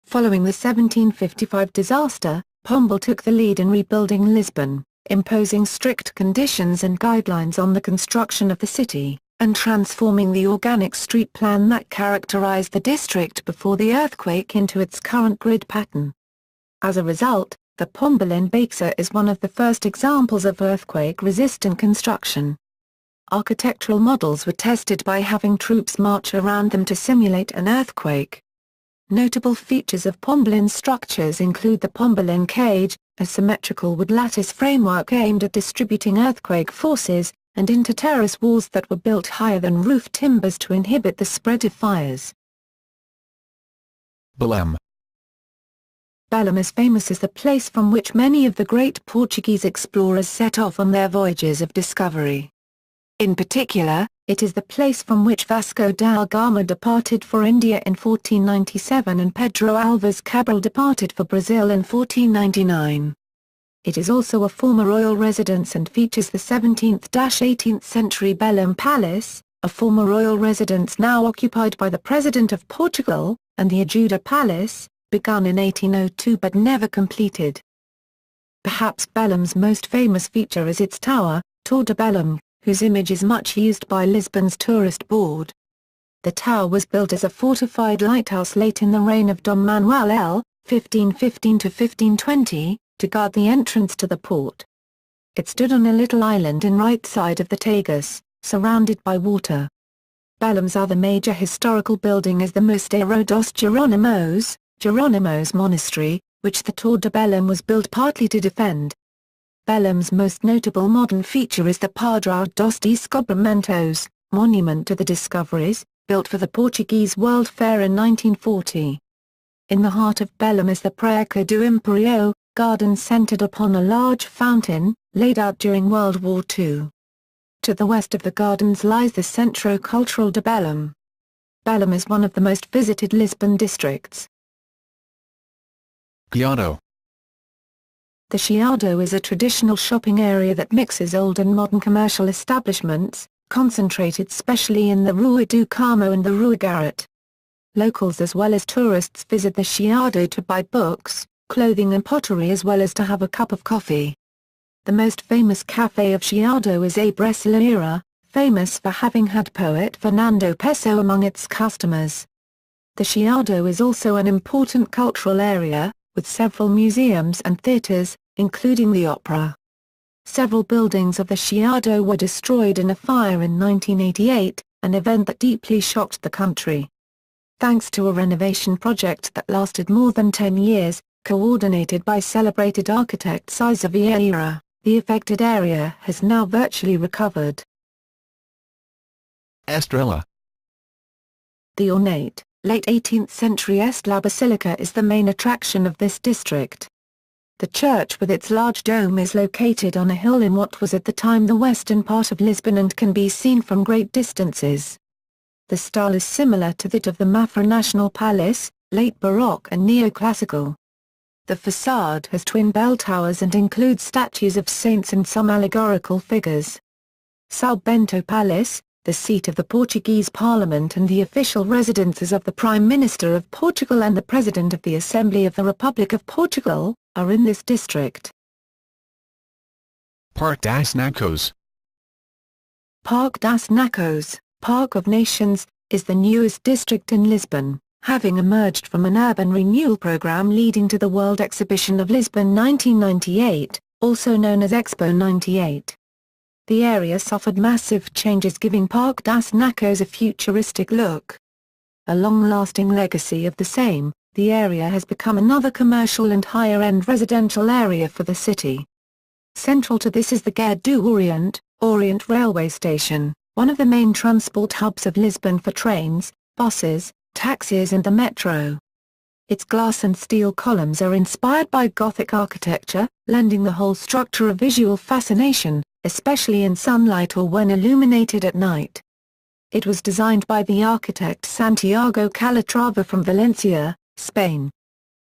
Following the 1755 disaster, Pombal took the lead in rebuilding Lisbon, imposing strict conditions and guidelines on the construction of the city, and transforming the organic street plan that characterized the district before the earthquake into its current grid pattern. As a result, the Pombalin Baxa is one of the first examples of earthquake-resistant construction. Architectural models were tested by having troops march around them to simulate an earthquake. Notable features of Pombalin's structures include the Pombalin cage, a symmetrical wood lattice framework aimed at distributing earthquake forces, and inter-terrace walls that were built higher than roof timbers to inhibit the spread of fires. Belém. Belém is famous as the place from which many of the great Portuguese explorers set off on their voyages of discovery. In particular, it is the place from which Vasco da Gama departed for India in 1497 and Pedro Alves Cabral departed for Brazil in 1499. It is also a former royal residence and features the 17th–18th century Belém Palace, a former royal residence now occupied by the President of Portugal, and the Ajuda Palace, begun in 1802 but never completed. Perhaps Belém's most famous feature is its tower, Torre de Belém, whose image is much used by Lisbon's tourist board. The tower was built as a fortified lighthouse late in the reign of Dom Manuel I, 1515–1520, to guard the entrance to the port. It stood on a little island in right side of the Tagus, surrounded by water. Belém's other major historical building is the Mosteiro dos Jerónimos Monastery, which the Torre de Belém was built partly to defend. Belém's most notable modern feature is the Padrão dos Descobrimentos, monument to the discoveries, built for the Portuguese World Fair in 1940. In the heart of Belém is the Praça do Império, garden centered upon a large fountain, laid out during World War II. To the west of the gardens lies the Centro Cultural de Belém. Belém is one of the most visited Lisbon districts. Chiado. The Chiado is a traditional shopping area that mixes old and modern commercial establishments, concentrated specially in the Rua do Carmo and the Rua Garrett. Locals as well as tourists visit the Chiado to buy books, clothing and pottery as well as to have a cup of coffee. The most famous café of Chiado is A Brasileira, famous for having had poet Fernando Pessoa among its customers. The Chiado is also an important cultural area, with several museums and theatres, including the opera. Several buildings of the Chiado were destroyed in a fire in 1988, an event that deeply shocked the country. Thanks to a renovation project that lasted more than 10 years, coordinated by celebrated architect César Vieira, the affected area has now virtually recovered. Estrela. The ornate, late 18th century Estrela Basilica is the main attraction of this district. The church with its large dome is located on a hill in what was at the time the western part of Lisbon and can be seen from great distances. The style is similar to that of the Mafra National Palace, late Baroque and neoclassical. The facade has twin bell towers and includes statues of saints and some allegorical figures. São Bento Palace, the seat of the Portuguese Parliament and the official residences of the Prime Minister of Portugal and the President of the Assembly of the Republic of Portugal, are in this district. Parque das Nações. Parque das Nações, Park of Nations, is the newest district in Lisbon, having emerged from an urban renewal program leading to the World Exhibition of Lisbon 1998, also known as Expo 98. The area suffered massive changes giving Parque das Nações a futuristic look. A long-lasting legacy of the same, the area has become another commercial and higher-end residential area for the city. Central to this is the Gare do Orient Railway Station, one of the main transport hubs of Lisbon for trains, buses, taxis and the metro. Its glass and steel columns are inspired by Gothic architecture, lending the whole structure a visual fascination, especially in sunlight or when illuminated at night. It was designed by the architect Santiago Calatrava from Valencia, Spain.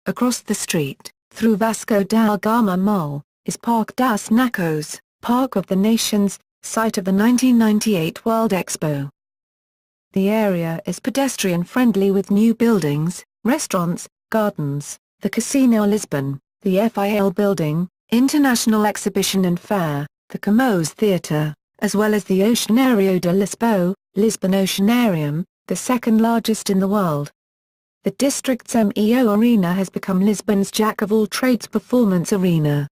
Across the street, through Vasco da Gama Mall, is Parque das Nações, Park of the Nations, site of the 1998 World Expo. The area is pedestrian-friendly with new buildings, restaurants, gardens, the Casino Lisbon, the FIL building, International Exhibition and Fair, the Camões Theatre, as well as the Oceanário de Lisboa, Lisbon Oceanarium, the second largest in the world. The district's MEO Arena has become Lisbon's jack-of-all-trades performance arena.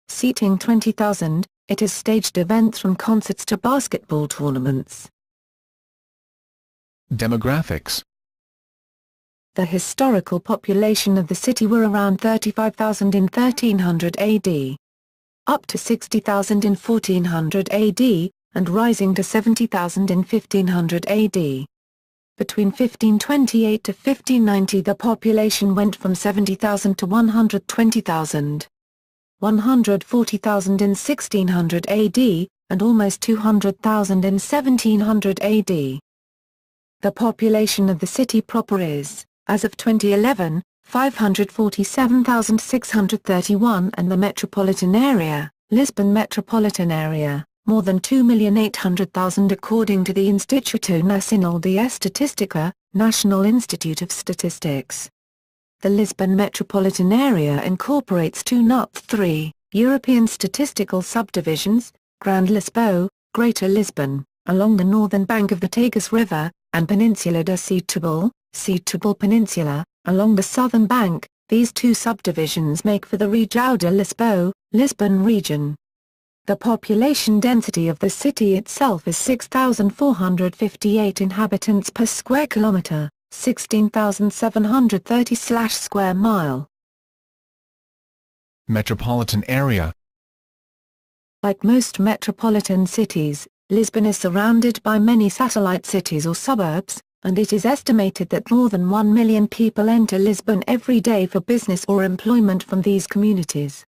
Seating 20,000, it has staged events from concerts to basketball tournaments. Demographics. The historical population of the city were around 35,000 in 1300 AD. Up to 60,000 in 1400 AD, and rising to 70,000 in 1500 AD. Between 1528 to 1590 the population went from 70,000 to 120,000. 140,000 in 1600 AD, and almost 200,000 in 1700 AD. The population of the city proper is, as of 2011, 547,631 and the metropolitan area, Lisbon metropolitan area, more than 2,800,000 according to the Instituto Nacional de Estatística, National Institute of Statistics. The Lisbon metropolitan area incorporates two not three European statistical subdivisions, Grand Lisboa, Greater Lisbon, along the northern bank of the Tagus River, and Peninsula de Setúbal, Setúbal Peninsula, along the southern bank. These two subdivisions make for the Região de Lisboa, Lisbon region. The population density of the city itself is 6,458 inhabitants per square kilometre, 16,730 square mile. Metropolitan area. Like most metropolitan cities, Lisbon is surrounded by many satellite cities or suburbs, and it is estimated that more than 1 million people enter Lisbon every day for business or employment from these communities.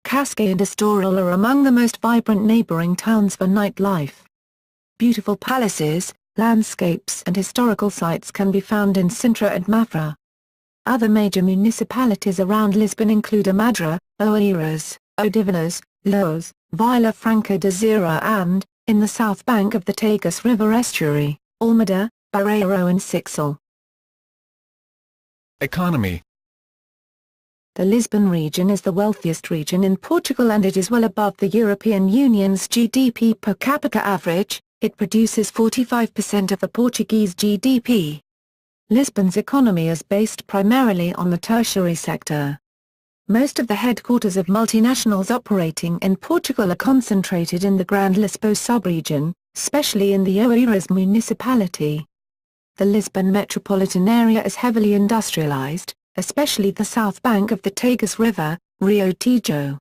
Cascais and Estoril are among the most vibrant neighboring towns for nightlife. Beautiful palaces, landscapes and historical sites can be found in Sintra and Mafra. Other major municipalities around Lisbon include Amadra, Oeiras, Odivelas, Loures, Vila Franca de Xira and, in the south bank of the Tagus River estuary, Almada, Barreiro and Sixal. Economy. The Lisbon region is the wealthiest region in Portugal and it is well above the European Union's GDP per capita average. It produces 45% of the Portuguese GDP. Lisbon's economy is based primarily on the tertiary sector. Most of the headquarters of multinationals operating in Portugal are concentrated in the Grand Lisboa subregion, especially in the Oeiras municipality. The Lisbon metropolitan area is heavily industrialized, especially the south bank of the Tagus River, Rio Tejo.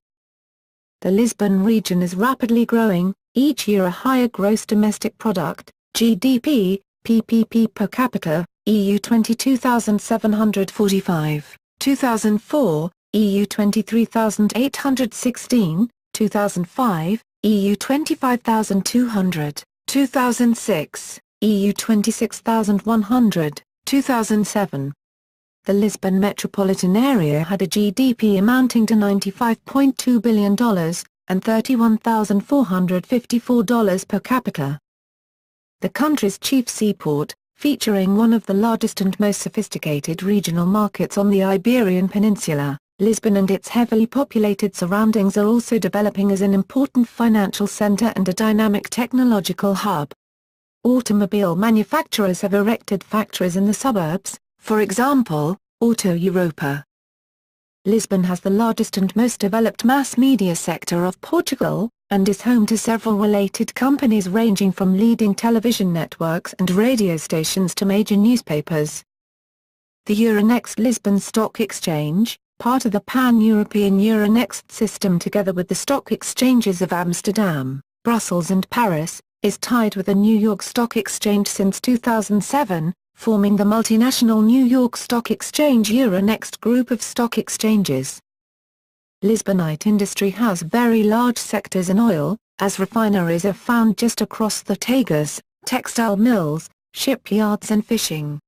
The Lisbon region is rapidly growing, each year a higher gross domestic product, GDP, PPP per capita, EU 22,745, 2004, EU 23,816, 2005, EU 25,200, 2006, EU 26,100, 2007. The Lisbon metropolitan area had a GDP amounting to $95.2 billion, and $31,454 per capita. The country's chief seaport, featuring one of the largest and most sophisticated regional markets on the Iberian Peninsula, Lisbon and its heavily populated surroundings are also developing as an important financial center and a dynamic technological hub. Automobile manufacturers have erected factories in the suburbs, for example, Auto Europa. Lisbon has the largest and most developed mass media sector of Portugal, and is home to several related companies ranging from leading television networks and radio stations to major newspapers. The Euronext Lisbon Stock Exchange, part of the pan-European Euronext system together with the stock exchanges of Amsterdam, Brussels and Paris, is tied with the New York Stock Exchange since 2007, forming the multinational New York Stock Exchange Euronext group of stock exchanges. Lisbonite industry has very large sectors in oil, as refineries are found just across the Tagus, textile mills, shipyards and fishing.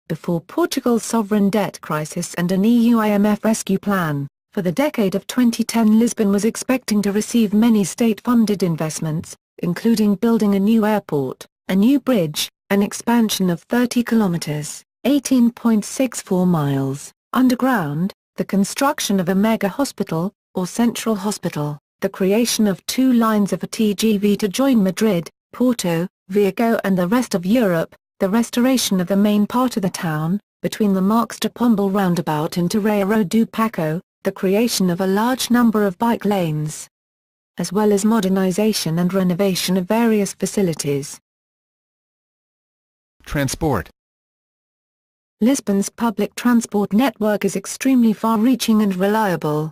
Before Portugal's sovereign debt crisis and an EU IMF rescue plan, for the decade of 2010 Lisbon was expecting to receive many state-funded investments, including building a new airport, a new bridge, an expansion of 30 kilometers, 18.64 miles, underground, the construction of a mega hospital, or Central Hospital, the creation of 2 lines of a TGV to join Madrid, Porto, Vigo and the rest of Europe, the restoration of the main part of the town, between the Marques de Pombal roundabout and Terreiro do Paco, the creation of a large number of bike lanes, as well as modernization and renovation of various facilities. Transport. Lisbon's public transport network is extremely far-reaching and reliable.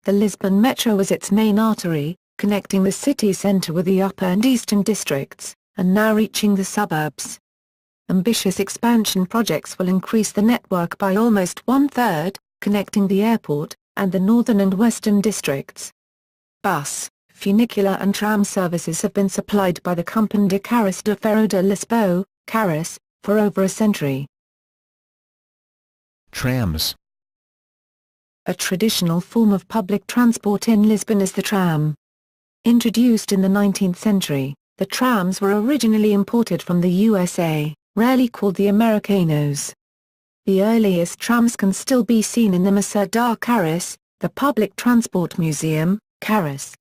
The Lisbon Metro is its main artery, connecting the city centre with the upper and eastern districts, and now reaching the suburbs. Ambitious expansion projects will increase the network by almost 1/3, connecting the airport, and the northern and western districts. Bus, funicular and tram services have been supplied by the Companhia de Carros de Ferro de Lisboa, Carros, for over a century. Trams. A traditional form of public transport in Lisbon is the tram. Introduced in the 19th century, the trams were originally imported from the USA, rarely called the Americanos. The earliest trams can still be seen in the Museu da Carros, the public transport museum, Carros.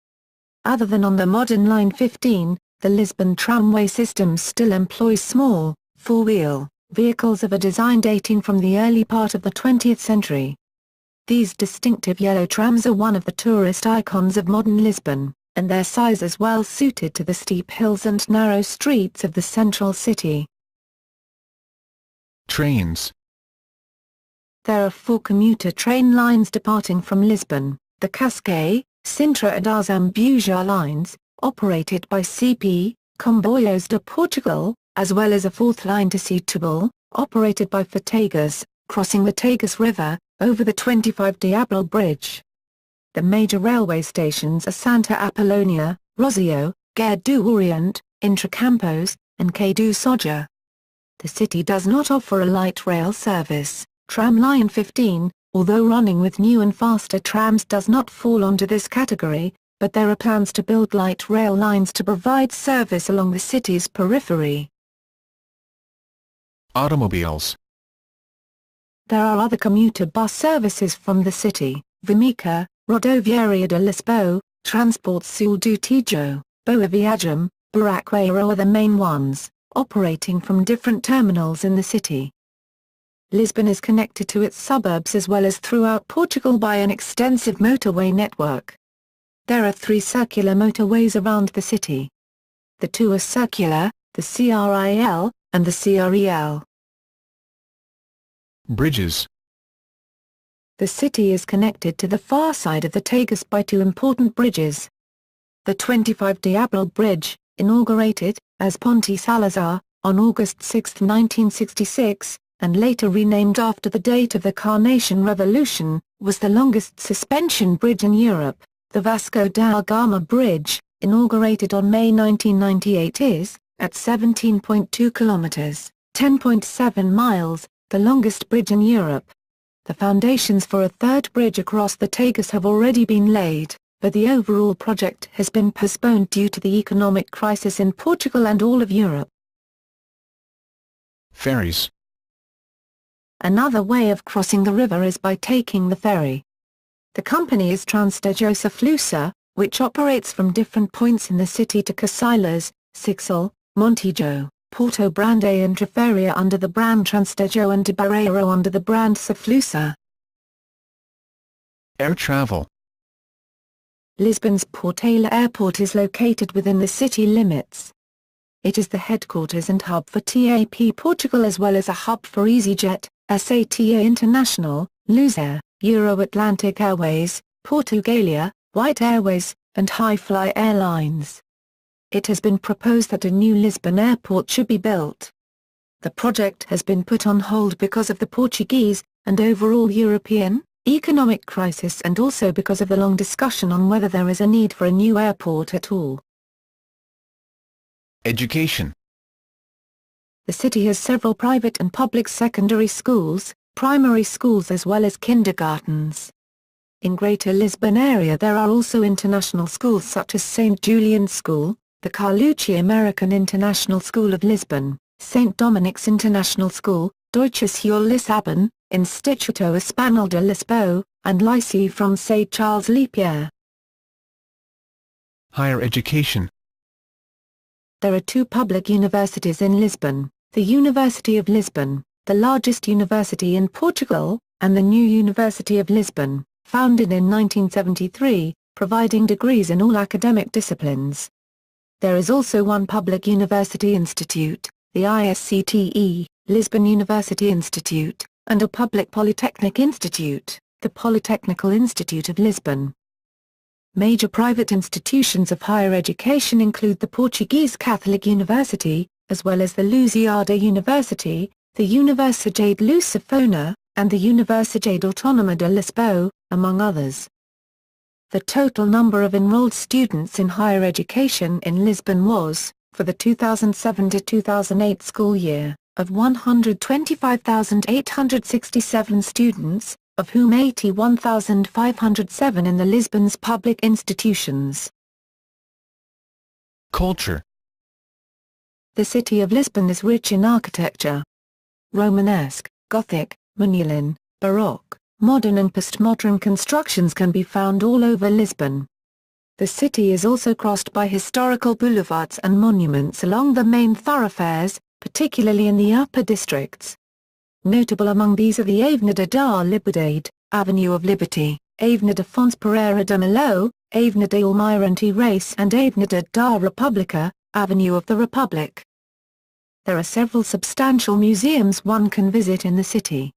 Other than on the modern Line 15, the Lisbon tramway system still employs small, four-wheel vehicles of a design dating from the early part of the 20th century. These distinctive yellow trams are one of the tourist icons of modern Lisbon, and their size is well suited to the steep hills and narrow streets of the central city. Trains. There are 4 commuter train lines departing from Lisbon, the Cascais, Sintra and Azambuja lines, operated by CP, Comboios de Portugal, as well as a 4th line to Setúbal, operated by Tagus, crossing the Tagus River, over the 25 de Abril Bridge. The major railway stations are Santa Apollonia, Rossio, Guerra do Oriente, Intracampos, and Quai do Soja. The city does not offer a light rail service. Tram Line 15, although running with new and faster trams does not fall onto this category, but there are plans to build light rail lines to provide service along the city's periphery. Automobiles. There are other commuter bus services from the city: Vimeca, Rodoviária de Lisboa, Transport Sul do Tejo, Boa Viagem, Buraqueiro are the main ones, operating from different terminals in the city. Lisbon is connected to its suburbs as well as throughout Portugal by an extensive motorway network. There are 3 circular motorways around the city. The 2 are circular, the CRIL, and the CREL. Bridges. The city is connected to the far side of the Tagus by 2 important bridges. The 25 de Abril Bridge, inaugurated, as Ponte Salazar, on August 6, 1966, and later renamed after the date of the Carnation Revolution, was the longest suspension bridge in Europe. The Vasco da Gama Bridge, inaugurated on May 1998 is, at 17.2 kilometers, 10.7 miles, the longest bridge in Europe. The foundations for a 3rd bridge across the Tagus have already been laid, but the overall project has been postponed due to the economic crisis in Portugal and all of Europe. Ferries. Another way of crossing the river is by taking the ferry. The company is Transtejo Flusa, which operates from different points in the city to Casilas, Sixal, Montijo, Porto Brande and Trafaria under the brand Transtejo and de Barreiro under the brand Saflusa. Air travel. Lisbon's Portela Airport is located within the city limits. It is the headquarters and hub for TAP Portugal as well as a hub for EasyJet, SATA International, Lusair, Euro-Atlantic Airways, Portugalia, White Airways, and Hi-Fly Airlines. It has been proposed that a new Lisbon airport should be built. The project has been put on hold because of the Portuguese, and overall European, economic crisis and also because of the long discussion on whether there is a need for a new airport at all. Education. The city has several private and public secondary schools, primary schools as well as kindergartens. In Greater Lisbon area there are also international schools such as St. Julian's School, the Carlucci American International School of Lisbon, St. Dominic's International School, Deutsche Schule Lissabon, Instituto Espanhol de Lisboa, and Lycée Français Charles Lepier. Higher education. There are two public universities in Lisbon, the University of Lisbon, the largest university in Portugal, and the New University of Lisbon, founded in 1973, providing degrees in all academic disciplines. There is also one public university institute, the ISCTE, Lisbon University Institute, and a public polytechnic institute, the Polytechnical Institute of Lisbon. Major private institutions of higher education include the Portuguese Catholic University, as well as the Lusíada University, the Universidade Lusafona, and the Universidade Autónoma de Lisboa, among others. The total number of enrolled students in higher education in Lisbon was, for the 2007 to 2008 school year, of 125,867 students, of whom 81,507 in the Lisbon's public institutions. Culture. The city of Lisbon is rich in architecture. Romanesque, Gothic, Manueline, Baroque, modern and postmodern constructions can be found all over Lisbon. The city is also crossed by historical boulevards and monuments along the main thoroughfares, particularly in the upper districts. Notable among these are the Avenida da Liberdade, Avenue of Liberty, Avenida Fontes Pereira de Melo, Avenida Almirante Reis and Avenida da República, Avenue of the Republic. There are several substantial museums one can visit in the city.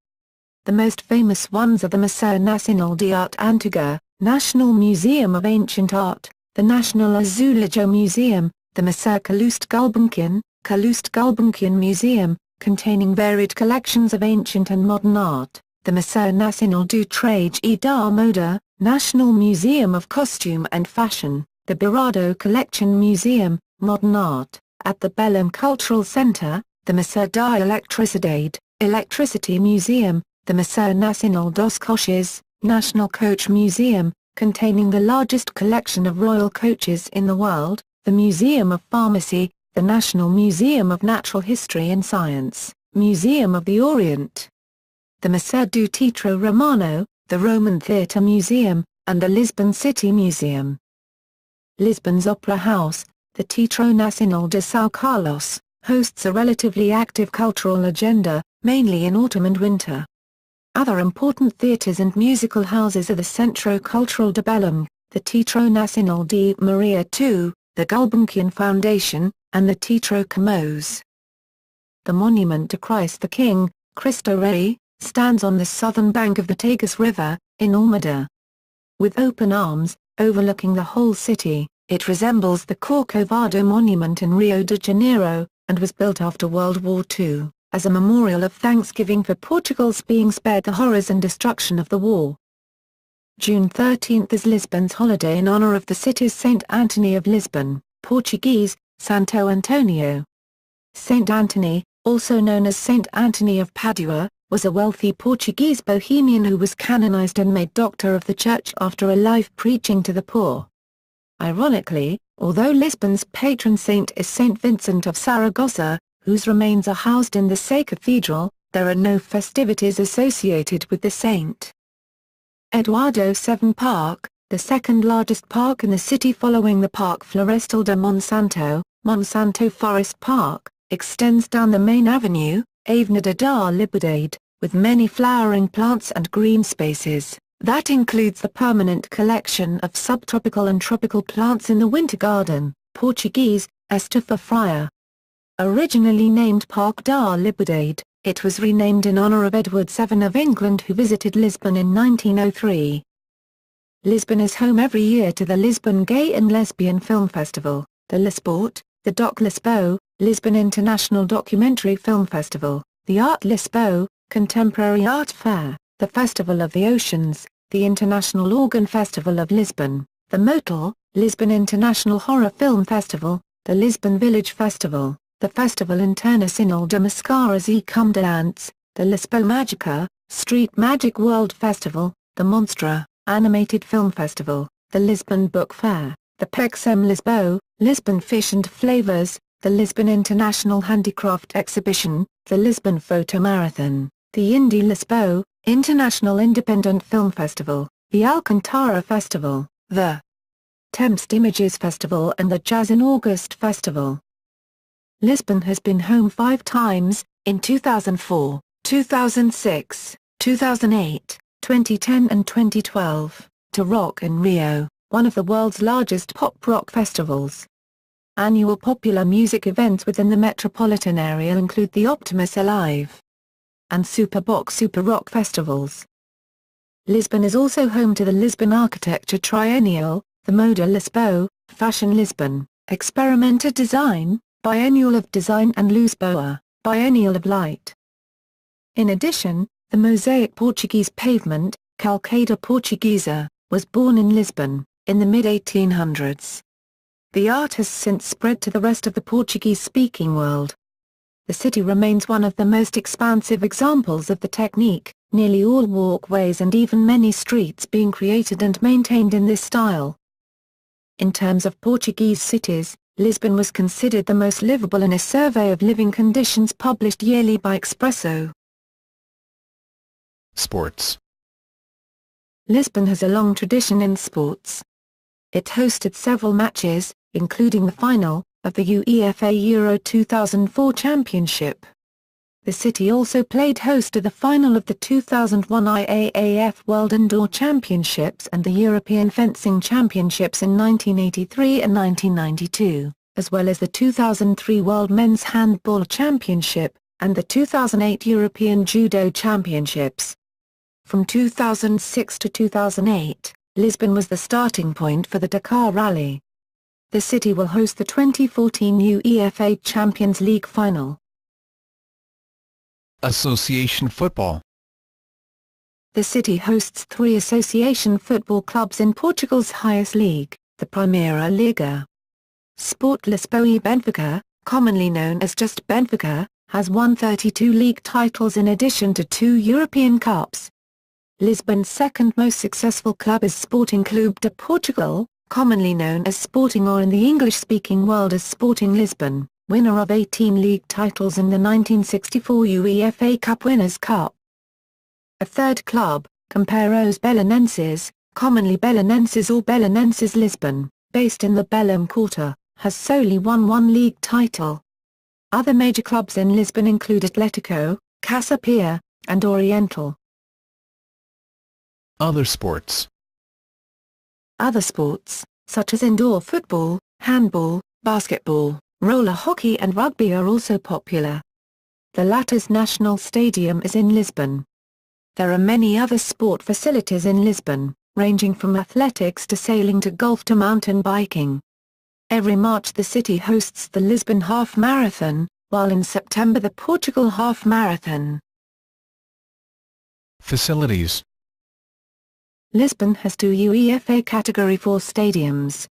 The most famous ones are the Museu Nacional de Arte Antiga, National Museum of Ancient Art, the National Azulejo Museum, the Museu Calouste Gulbenkian Museum, containing varied collections of ancient and modern art, the Museu Nacional do Traje e da Moda, National Museum of Costume and Fashion, the Birado Collection Museum, Modern Art, at the Belém Cultural Center, the Museu da Eletricidade, Electricity Museum, the Museu Nacional dos Coches, National Coach Museum, containing the largest collection of royal coaches in the world, the Museum of Pharmacy, the National Museum of Natural History and Science, Museum of the Orient, the Museu do Teatro Romano, the Roman Theatre Museum, and the Lisbon City Museum. Lisbon's Opera House, the Teatro Nacional de São Carlos, hosts a relatively active cultural agenda, mainly in autumn and winter. Other important theatres and musical houses are the Centro Cultural de Belém, the Teatro Nacional de Maria II, the Gulbenkian Foundation, and the Teatro Camões. The monument to Christ the King, Cristo Rei, stands on the southern bank of the Tagus River, in Almada. With open arms, overlooking the whole city, it resembles the Corcovado Monument in Rio de Janeiro, and was built after World War II, as a memorial of thanksgiving for Portugal's being spared the horrors and destruction of the war. June 13 is Lisbon's holiday in honor of the city's Saint Anthony of Lisbon, Portuguese, Santo Antonio. Saint Anthony, also known as Saint Anthony of Padua, was a wealthy Portuguese bohemian who was canonized and made doctor of the church after a life preaching to the poor. Ironically, although Lisbon's patron saint is Saint Vincent of Saragossa, whose remains are housed in the Sé Cathedral, there are no festivities associated with the saint. Eduardo VII Park, the second largest park in the city following the Parque Florestal de Monsanto Forest Park, extends down the main avenue, Avenida da Liberdade, with many flowering plants and green spaces. That includes the permanent collection of subtropical and tropical plants in the Winter Garden, Portuguese, Estufa Fria. Originally named Parque da Liberdade, it was renamed in honor of Edward VII of England who visited Lisbon in 1903. Lisbon is home every year to the Lisbon Gay and Lesbian Film Festival, the Lisport, the Doc Lisboa, Lisbon International Documentary Film Festival, the Art Lisboa, Contemporary Art Fair, the Festival of the Oceans, the International Organ Festival of Lisbon, the Motel, Lisbon International Horror Film Festival, the Lisbon Village Festival, the Festival Internacional de Mascaras e Comediantes, the Lisboa Magica, Street Magic World Festival, the Monstra, Animated Film Festival, the Lisbon Book Fair, the Pexem Lisboa, Lisbon Fish and Flavors, the Lisbon International Handicraft Exhibition, the Lisbon Photo Marathon, the Indie Lisboa, International Independent Film Festival, the Alcantara Festival, the Tempest Images Festival and the Jazz in August Festival. Lisbon has been home 5 times, in 2004, 2006, 2008, 2010 and 2012, to Rock in Rio, one of the world's largest pop rock festivals. Annual popular music events within the metropolitan area include the Optimus Alive and Superbox Super Rock festivals. Lisbon is also home to the Lisbon Architecture Triennial, the Moda Lisboa, Fashion Lisbon, Experimenta Design, Biennial of Design and Lisboa, Biennial of Light. In addition, the mosaic Portuguese pavement, Calçada Portuguesa, was born in Lisbon, in the mid-1800s. The art has since spread to the rest of the Portuguese-speaking world. The city remains one of the most expansive examples of the technique, nearly all walkways and even many streets being created and maintained in this style. In terms of Portuguese cities, Lisbon was considered the most livable in a survey of living conditions published yearly by Expresso. Sports. Lisbon has a long tradition in sports. It hosted several matches, including the final, of the UEFA Euro 2004 Championship. The city also played host to the final of the 2001 IAAF World Indoor Championships and the European Fencing Championships in 1983 and 1992, as well as the 2003 World Men's Handball Championship, and the 2008 European Judo Championships. From 2006 to 2008, Lisbon was the starting point for the Dakar Rally. The city will host the 2014 UEFA Champions League final. Association football. The city hosts 3 association football clubs in Portugal's highest league, the Primeira Liga. Sport Lisboa Benfica, commonly known as just Benfica, has won 32 league titles in addition to 2 European Cups. Lisbon's second most successful club is Sporting Clube de Portugal, commonly known as Sporting or in the English-speaking world as Sporting Lisbon, winner of 18 league titles in the 1964 UEFA Cup Winners' Cup. A third club, Companheiros Belenenses, commonly Belenenses or Belenenses Lisbon, based in the Belém Quarter, has solely won 1 league title. Other major clubs in Lisbon include Atlético, Casa Pia, and Oriental. Other sports. Other sports, such as indoor football, handball, basketball, roller hockey and rugby are also popular. The latter's national stadium is in Lisbon. There are many other sport facilities in Lisbon, ranging from athletics to sailing to golf to mountain biking. Every March the city hosts the Lisbon Half Marathon, while in September the Portugal Half Marathon. Facilities. Lisbon has 2 UEFA Category 4 stadiums.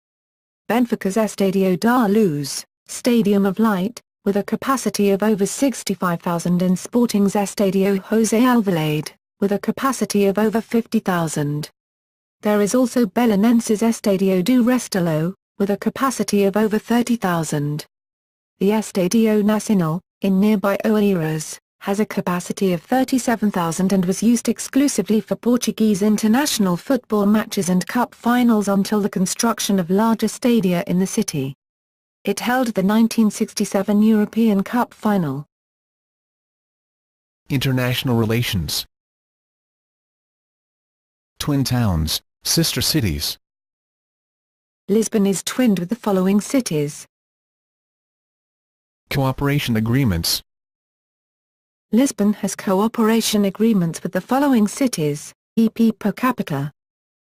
Benfica's Estádio da Luz, Stadium of Light, with a capacity of over 65,000 and Sporting's Estádio José Alvalade, with a capacity of over 50,000. There is also Belenenses Estádio do Restelo, with a capacity of over 30,000. The Estádio Nacional, in nearby Oeiras, has a capacity of 37,000 and was used exclusively for Portuguese international football matches and cup finals until the construction of larger stadia in the city. It held the 1967 European Cup final. International relations. Twin towns, sister cities. Lisbon is twinned with the following cities. Cooperation agreements. Lisbon has cooperation agreements with the following cities, EP per capita.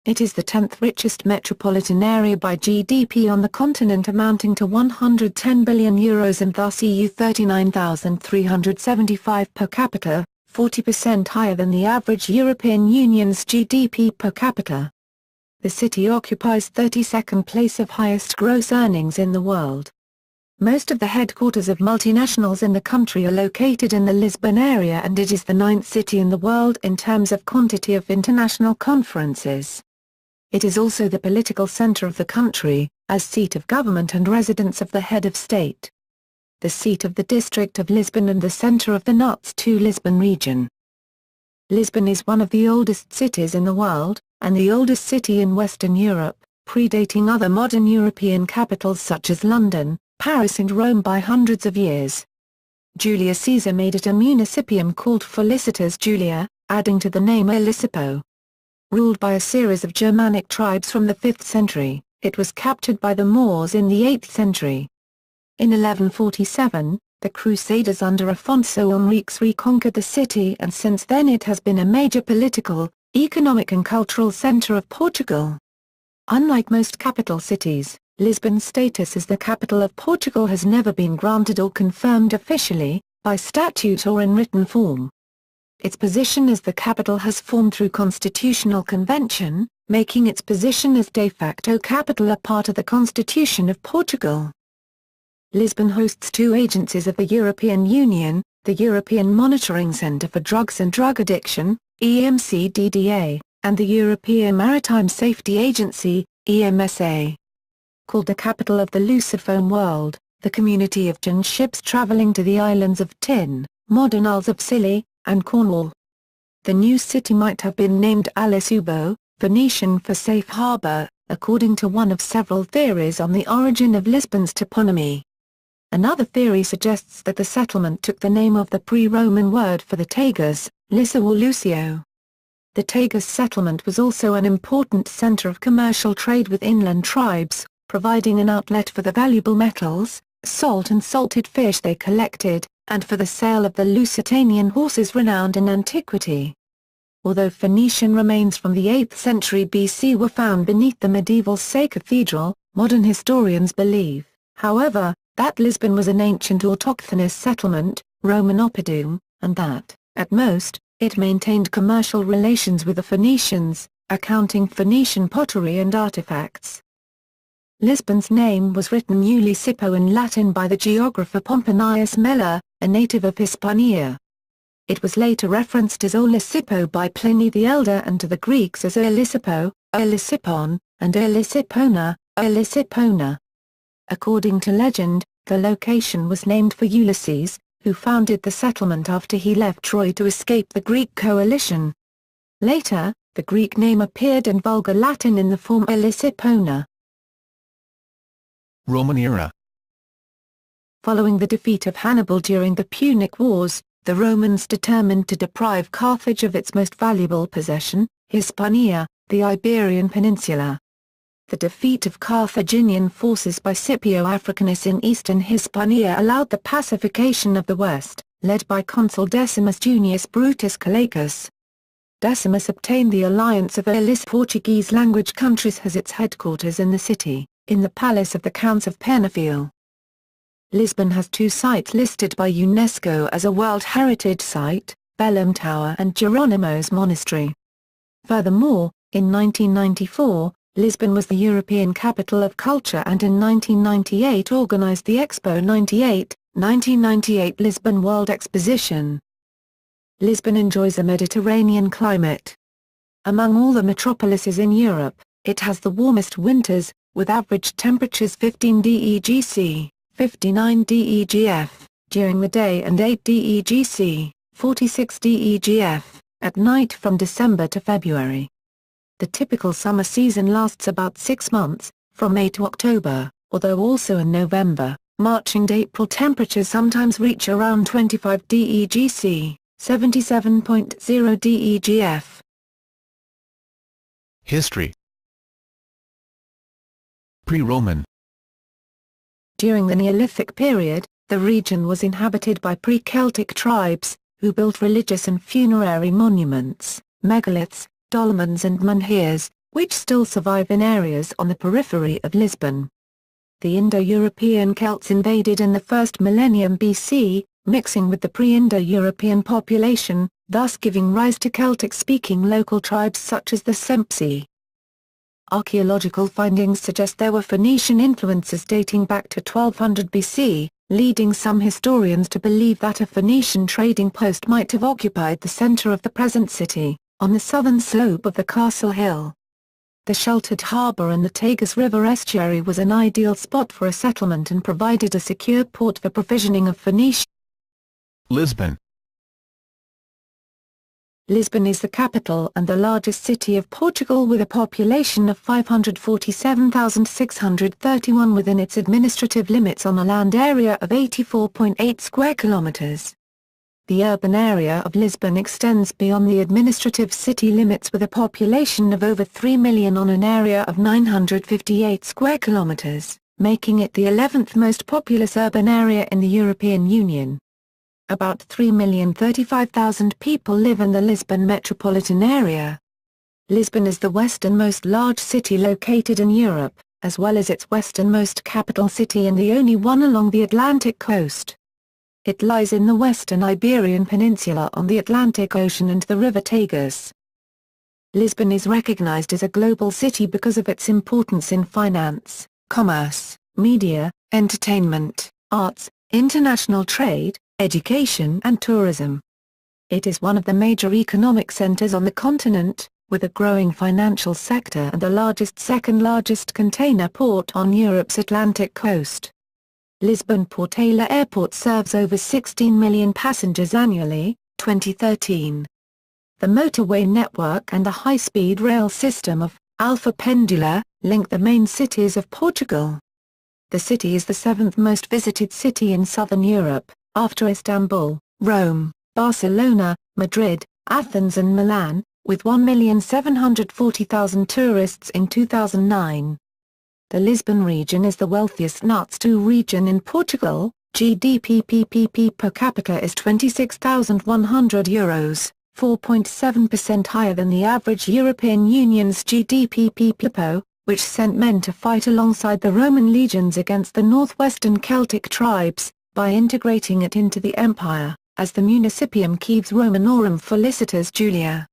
It is the 10th richest metropolitan area by GDP on the continent, amounting to €110 billion and thus EU 39,375 per capita, 40% higher than the average European Union's GDP per capita. The city occupies 32nd place of highest gross earnings in the world. Most of the headquarters of multinationals in the country are located in the Lisbon area, and it is the 9th city in the world in terms of quantity of international conferences. It is also the political center of the country, as seat of government and residence of the head of state. The seat of the district of Lisbon and the center of the NUTS 2 Lisbon region. Lisbon is one of the oldest cities in the world, and the oldest city in Western Europe, predating other modern European capitals such as London, Paris and Rome by hundreds of years. Julius Caesar made it a municipium called Felicitas Julia, adding to the name Elisipo. Ruled by a series of Germanic tribes from the 5th century, it was captured by the Moors in the 8th century. In 1147, the Crusaders under Afonso Henriques reconquered the city, and since then it has been a major political, economic and cultural centre of Portugal. Unlike most capital cities, Lisbon's status as the capital of Portugal has never been granted or confirmed officially, by statute or in written form. Its position as the capital has formed through constitutional convention, making its position as de facto capital a part of the Constitution of Portugal. Lisbon hosts two agencies of the European Union, the European Monitoring Centre for Drugs and Drug Addiction, EMCDDA, and the European Maritime Safety Agency, EMSA. Called the capital of the Lusophone world, the community of gin ships travelling to the islands of Tin, modern Isles of Scilly, and Cornwall. The new city might have been named Alisubo, Phoenician for safe harbour, according to one of several theories on the origin of Lisbon's toponymy. Another theory suggests that the settlement took the name of the pre-Roman word for the Tagus, Lissa or Lucio. The Tagus settlement was also an important centre of commercial trade with inland tribes, providing an outlet for the valuable metals, salt and salted fish they collected, and for the sale of the Lusitanian horses renowned in antiquity. Although Phoenician remains from the 8th century BC were found beneath the medieval Say Cathedral, modern historians believe, however, that Lisbon was an ancient autochthonous settlement, Roman oppidum, and that, at most, it maintained commercial relations with the Phoenicians, accounting Phoenician pottery and artifacts. Lisbon's name was written Ulisipo in Latin by the geographer Pomponius Mela, a native of Hispania. It was later referenced as Olisipo by Pliny the Elder and to the Greeks as Elisipo, Elisipon, and Elisipona, Elisipona. According to legend, the location was named for Ulysses, who founded the settlement after he left Troy to escape the Greek coalition. Later, the Greek name appeared in Vulgar Latin in the form Elisipona. Roman era. Following the defeat of Hannibal during the Punic Wars, the Romans determined to deprive Carthage of its most valuable possession, Hispania, the Iberian Peninsula. The defeat of Carthaginian forces by Scipio Africanus in eastern Hispania allowed the pacification of the west, led by consul Decimus Junius Brutus Callaicus. Decimus obtained the alliance of Elis. Portuguese-language countries has its headquarters in the city, in the palace of the Counts of Penafiel. Lisbon has two sites listed by UNESCO as a World Heritage Site, Belém Tower and Jeronimo's Monastery. Furthermore, in 1994, Lisbon was the European Capital of Culture and in 1998 organized the Expo 98, 1998 Lisbon World Exposition. Lisbon enjoys a Mediterranean climate. Among all the metropolises in Europe, it has the warmest winters, with average temperatures 15 degc, 59 degf, during the day and 8 degc, 46 degf, at night from December to February. The typical summer season lasts about 6 months, from May to October, although also in November, March and April temperatures sometimes reach around 25 degc, 77.0 degf. History. Pre-Roman. During the Neolithic period, the region was inhabited by pre-Celtic tribes, who built religious and funerary monuments, megaliths, dolmens and menhirs, which still survive in areas on the periphery of Lisbon. The Indo-European Celts invaded in the first millennium BC, mixing with the pre-Indo-European population, thus giving rise to Celtic-speaking local tribes such as the Sempsi. Archaeological findings suggest there were Phoenician influences dating back to 1200 BC, leading some historians to believe that a Phoenician trading post might have occupied the center of the present city, on the southern slope of the castle hill. The sheltered harbour and the Tagus River estuary was an ideal spot for a settlement and provided a secure port for provisioning of Phoenician. Lisbon. Lisbon is the capital and the largest city of Portugal with a population of 547,631 within its administrative limits on a land area of 84.8 square kilometers. The urban area of Lisbon extends beyond the administrative city limits with a population of over 3 million on an area of 958 square kilometers, making it the 11th most populous urban area in the European Union. About 3,035,000 people live in the Lisbon metropolitan area. Lisbon is the westernmost large city located in Europe, as well as its westernmost capital city and the only one along the Atlantic coast. It lies in the western Iberian Peninsula on the Atlantic Ocean and the river Tagus. Lisbon is recognized as a global city because of its importance in finance, commerce, media, entertainment, arts, international trade, education and tourism. It is one of the major economic centers on the continent, with a growing financial sector and the second-largest container port on Europe's Atlantic coast. Lisbon Portela Airport serves over 16 million passengers annually, 2013. The motorway network and the high-speed rail system of Alfa Pendula link the main cities of Portugal. The city is the seventh most visited city in southern Europe, after Istanbul, Rome, Barcelona, Madrid, Athens and Milan, with 1,740,000 tourists in 2009. The Lisbon region is the wealthiest NUTS2 region in Portugal. GDP per capita is €26,100, 4.7% higher than the average European Union's GDP per, which sent men to fight alongside the Roman legions against the northwestern Celtic tribes, by integrating it into the empire, as the Municipium Cives Romanorum Felicitas Julia.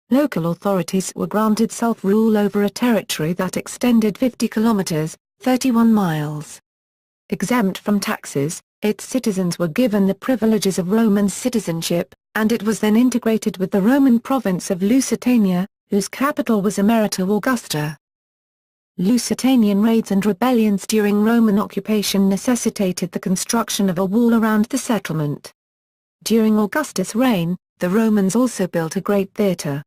Local authorities were granted self-rule over a territory that extended 50 kilometers, 31 miles. Exempt from taxes, its citizens were given the privileges of Roman citizenship, and it was then integrated with the Roman province of Lusitania, whose capital was Emerita Augusta. Lusitanian raids and rebellions during Roman occupation necessitated the construction of a wall around the settlement. During Augustus' reign, the Romans also built a great theatre.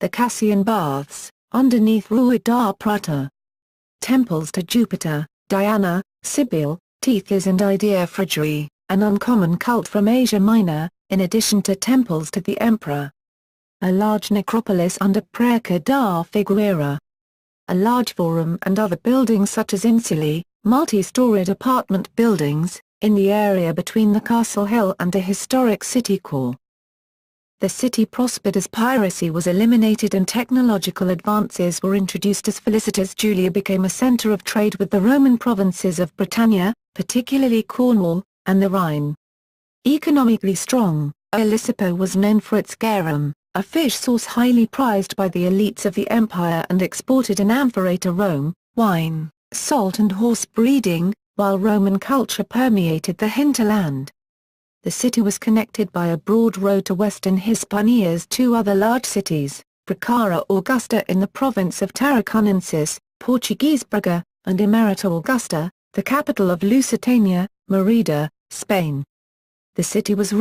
The Cassian Baths, underneath Rua da Prata. Temples to Jupiter, Diana, Cybele, Tethys and Idea Frigii, an uncommon cult from Asia Minor, in addition to temples to the emperor. A large necropolis under Praça da Figueira. A large forum and other buildings such as insulae, multi-storied apartment buildings, in the area between the Castle Hill and a historic city core. The city prospered as piracy was eliminated and technological advances were introduced as Felicitas Julia became a center of trade with the Roman provinces of Britannia, particularly Cornwall, and the Rhine. Economically strong, Lisipo was known for its garum, a fish sauce highly prized by the elites of the empire and exported in amphora to Rome, wine, salt and horse breeding, while Roman culture permeated the hinterland. The city was connected by a broad road to western Hispania's two other large cities, Praça Augusta in the province of Tarraconensis, Portuguese Braga, and Emerita Augusta, the capital of Lusitania, Merida, Spain. The city was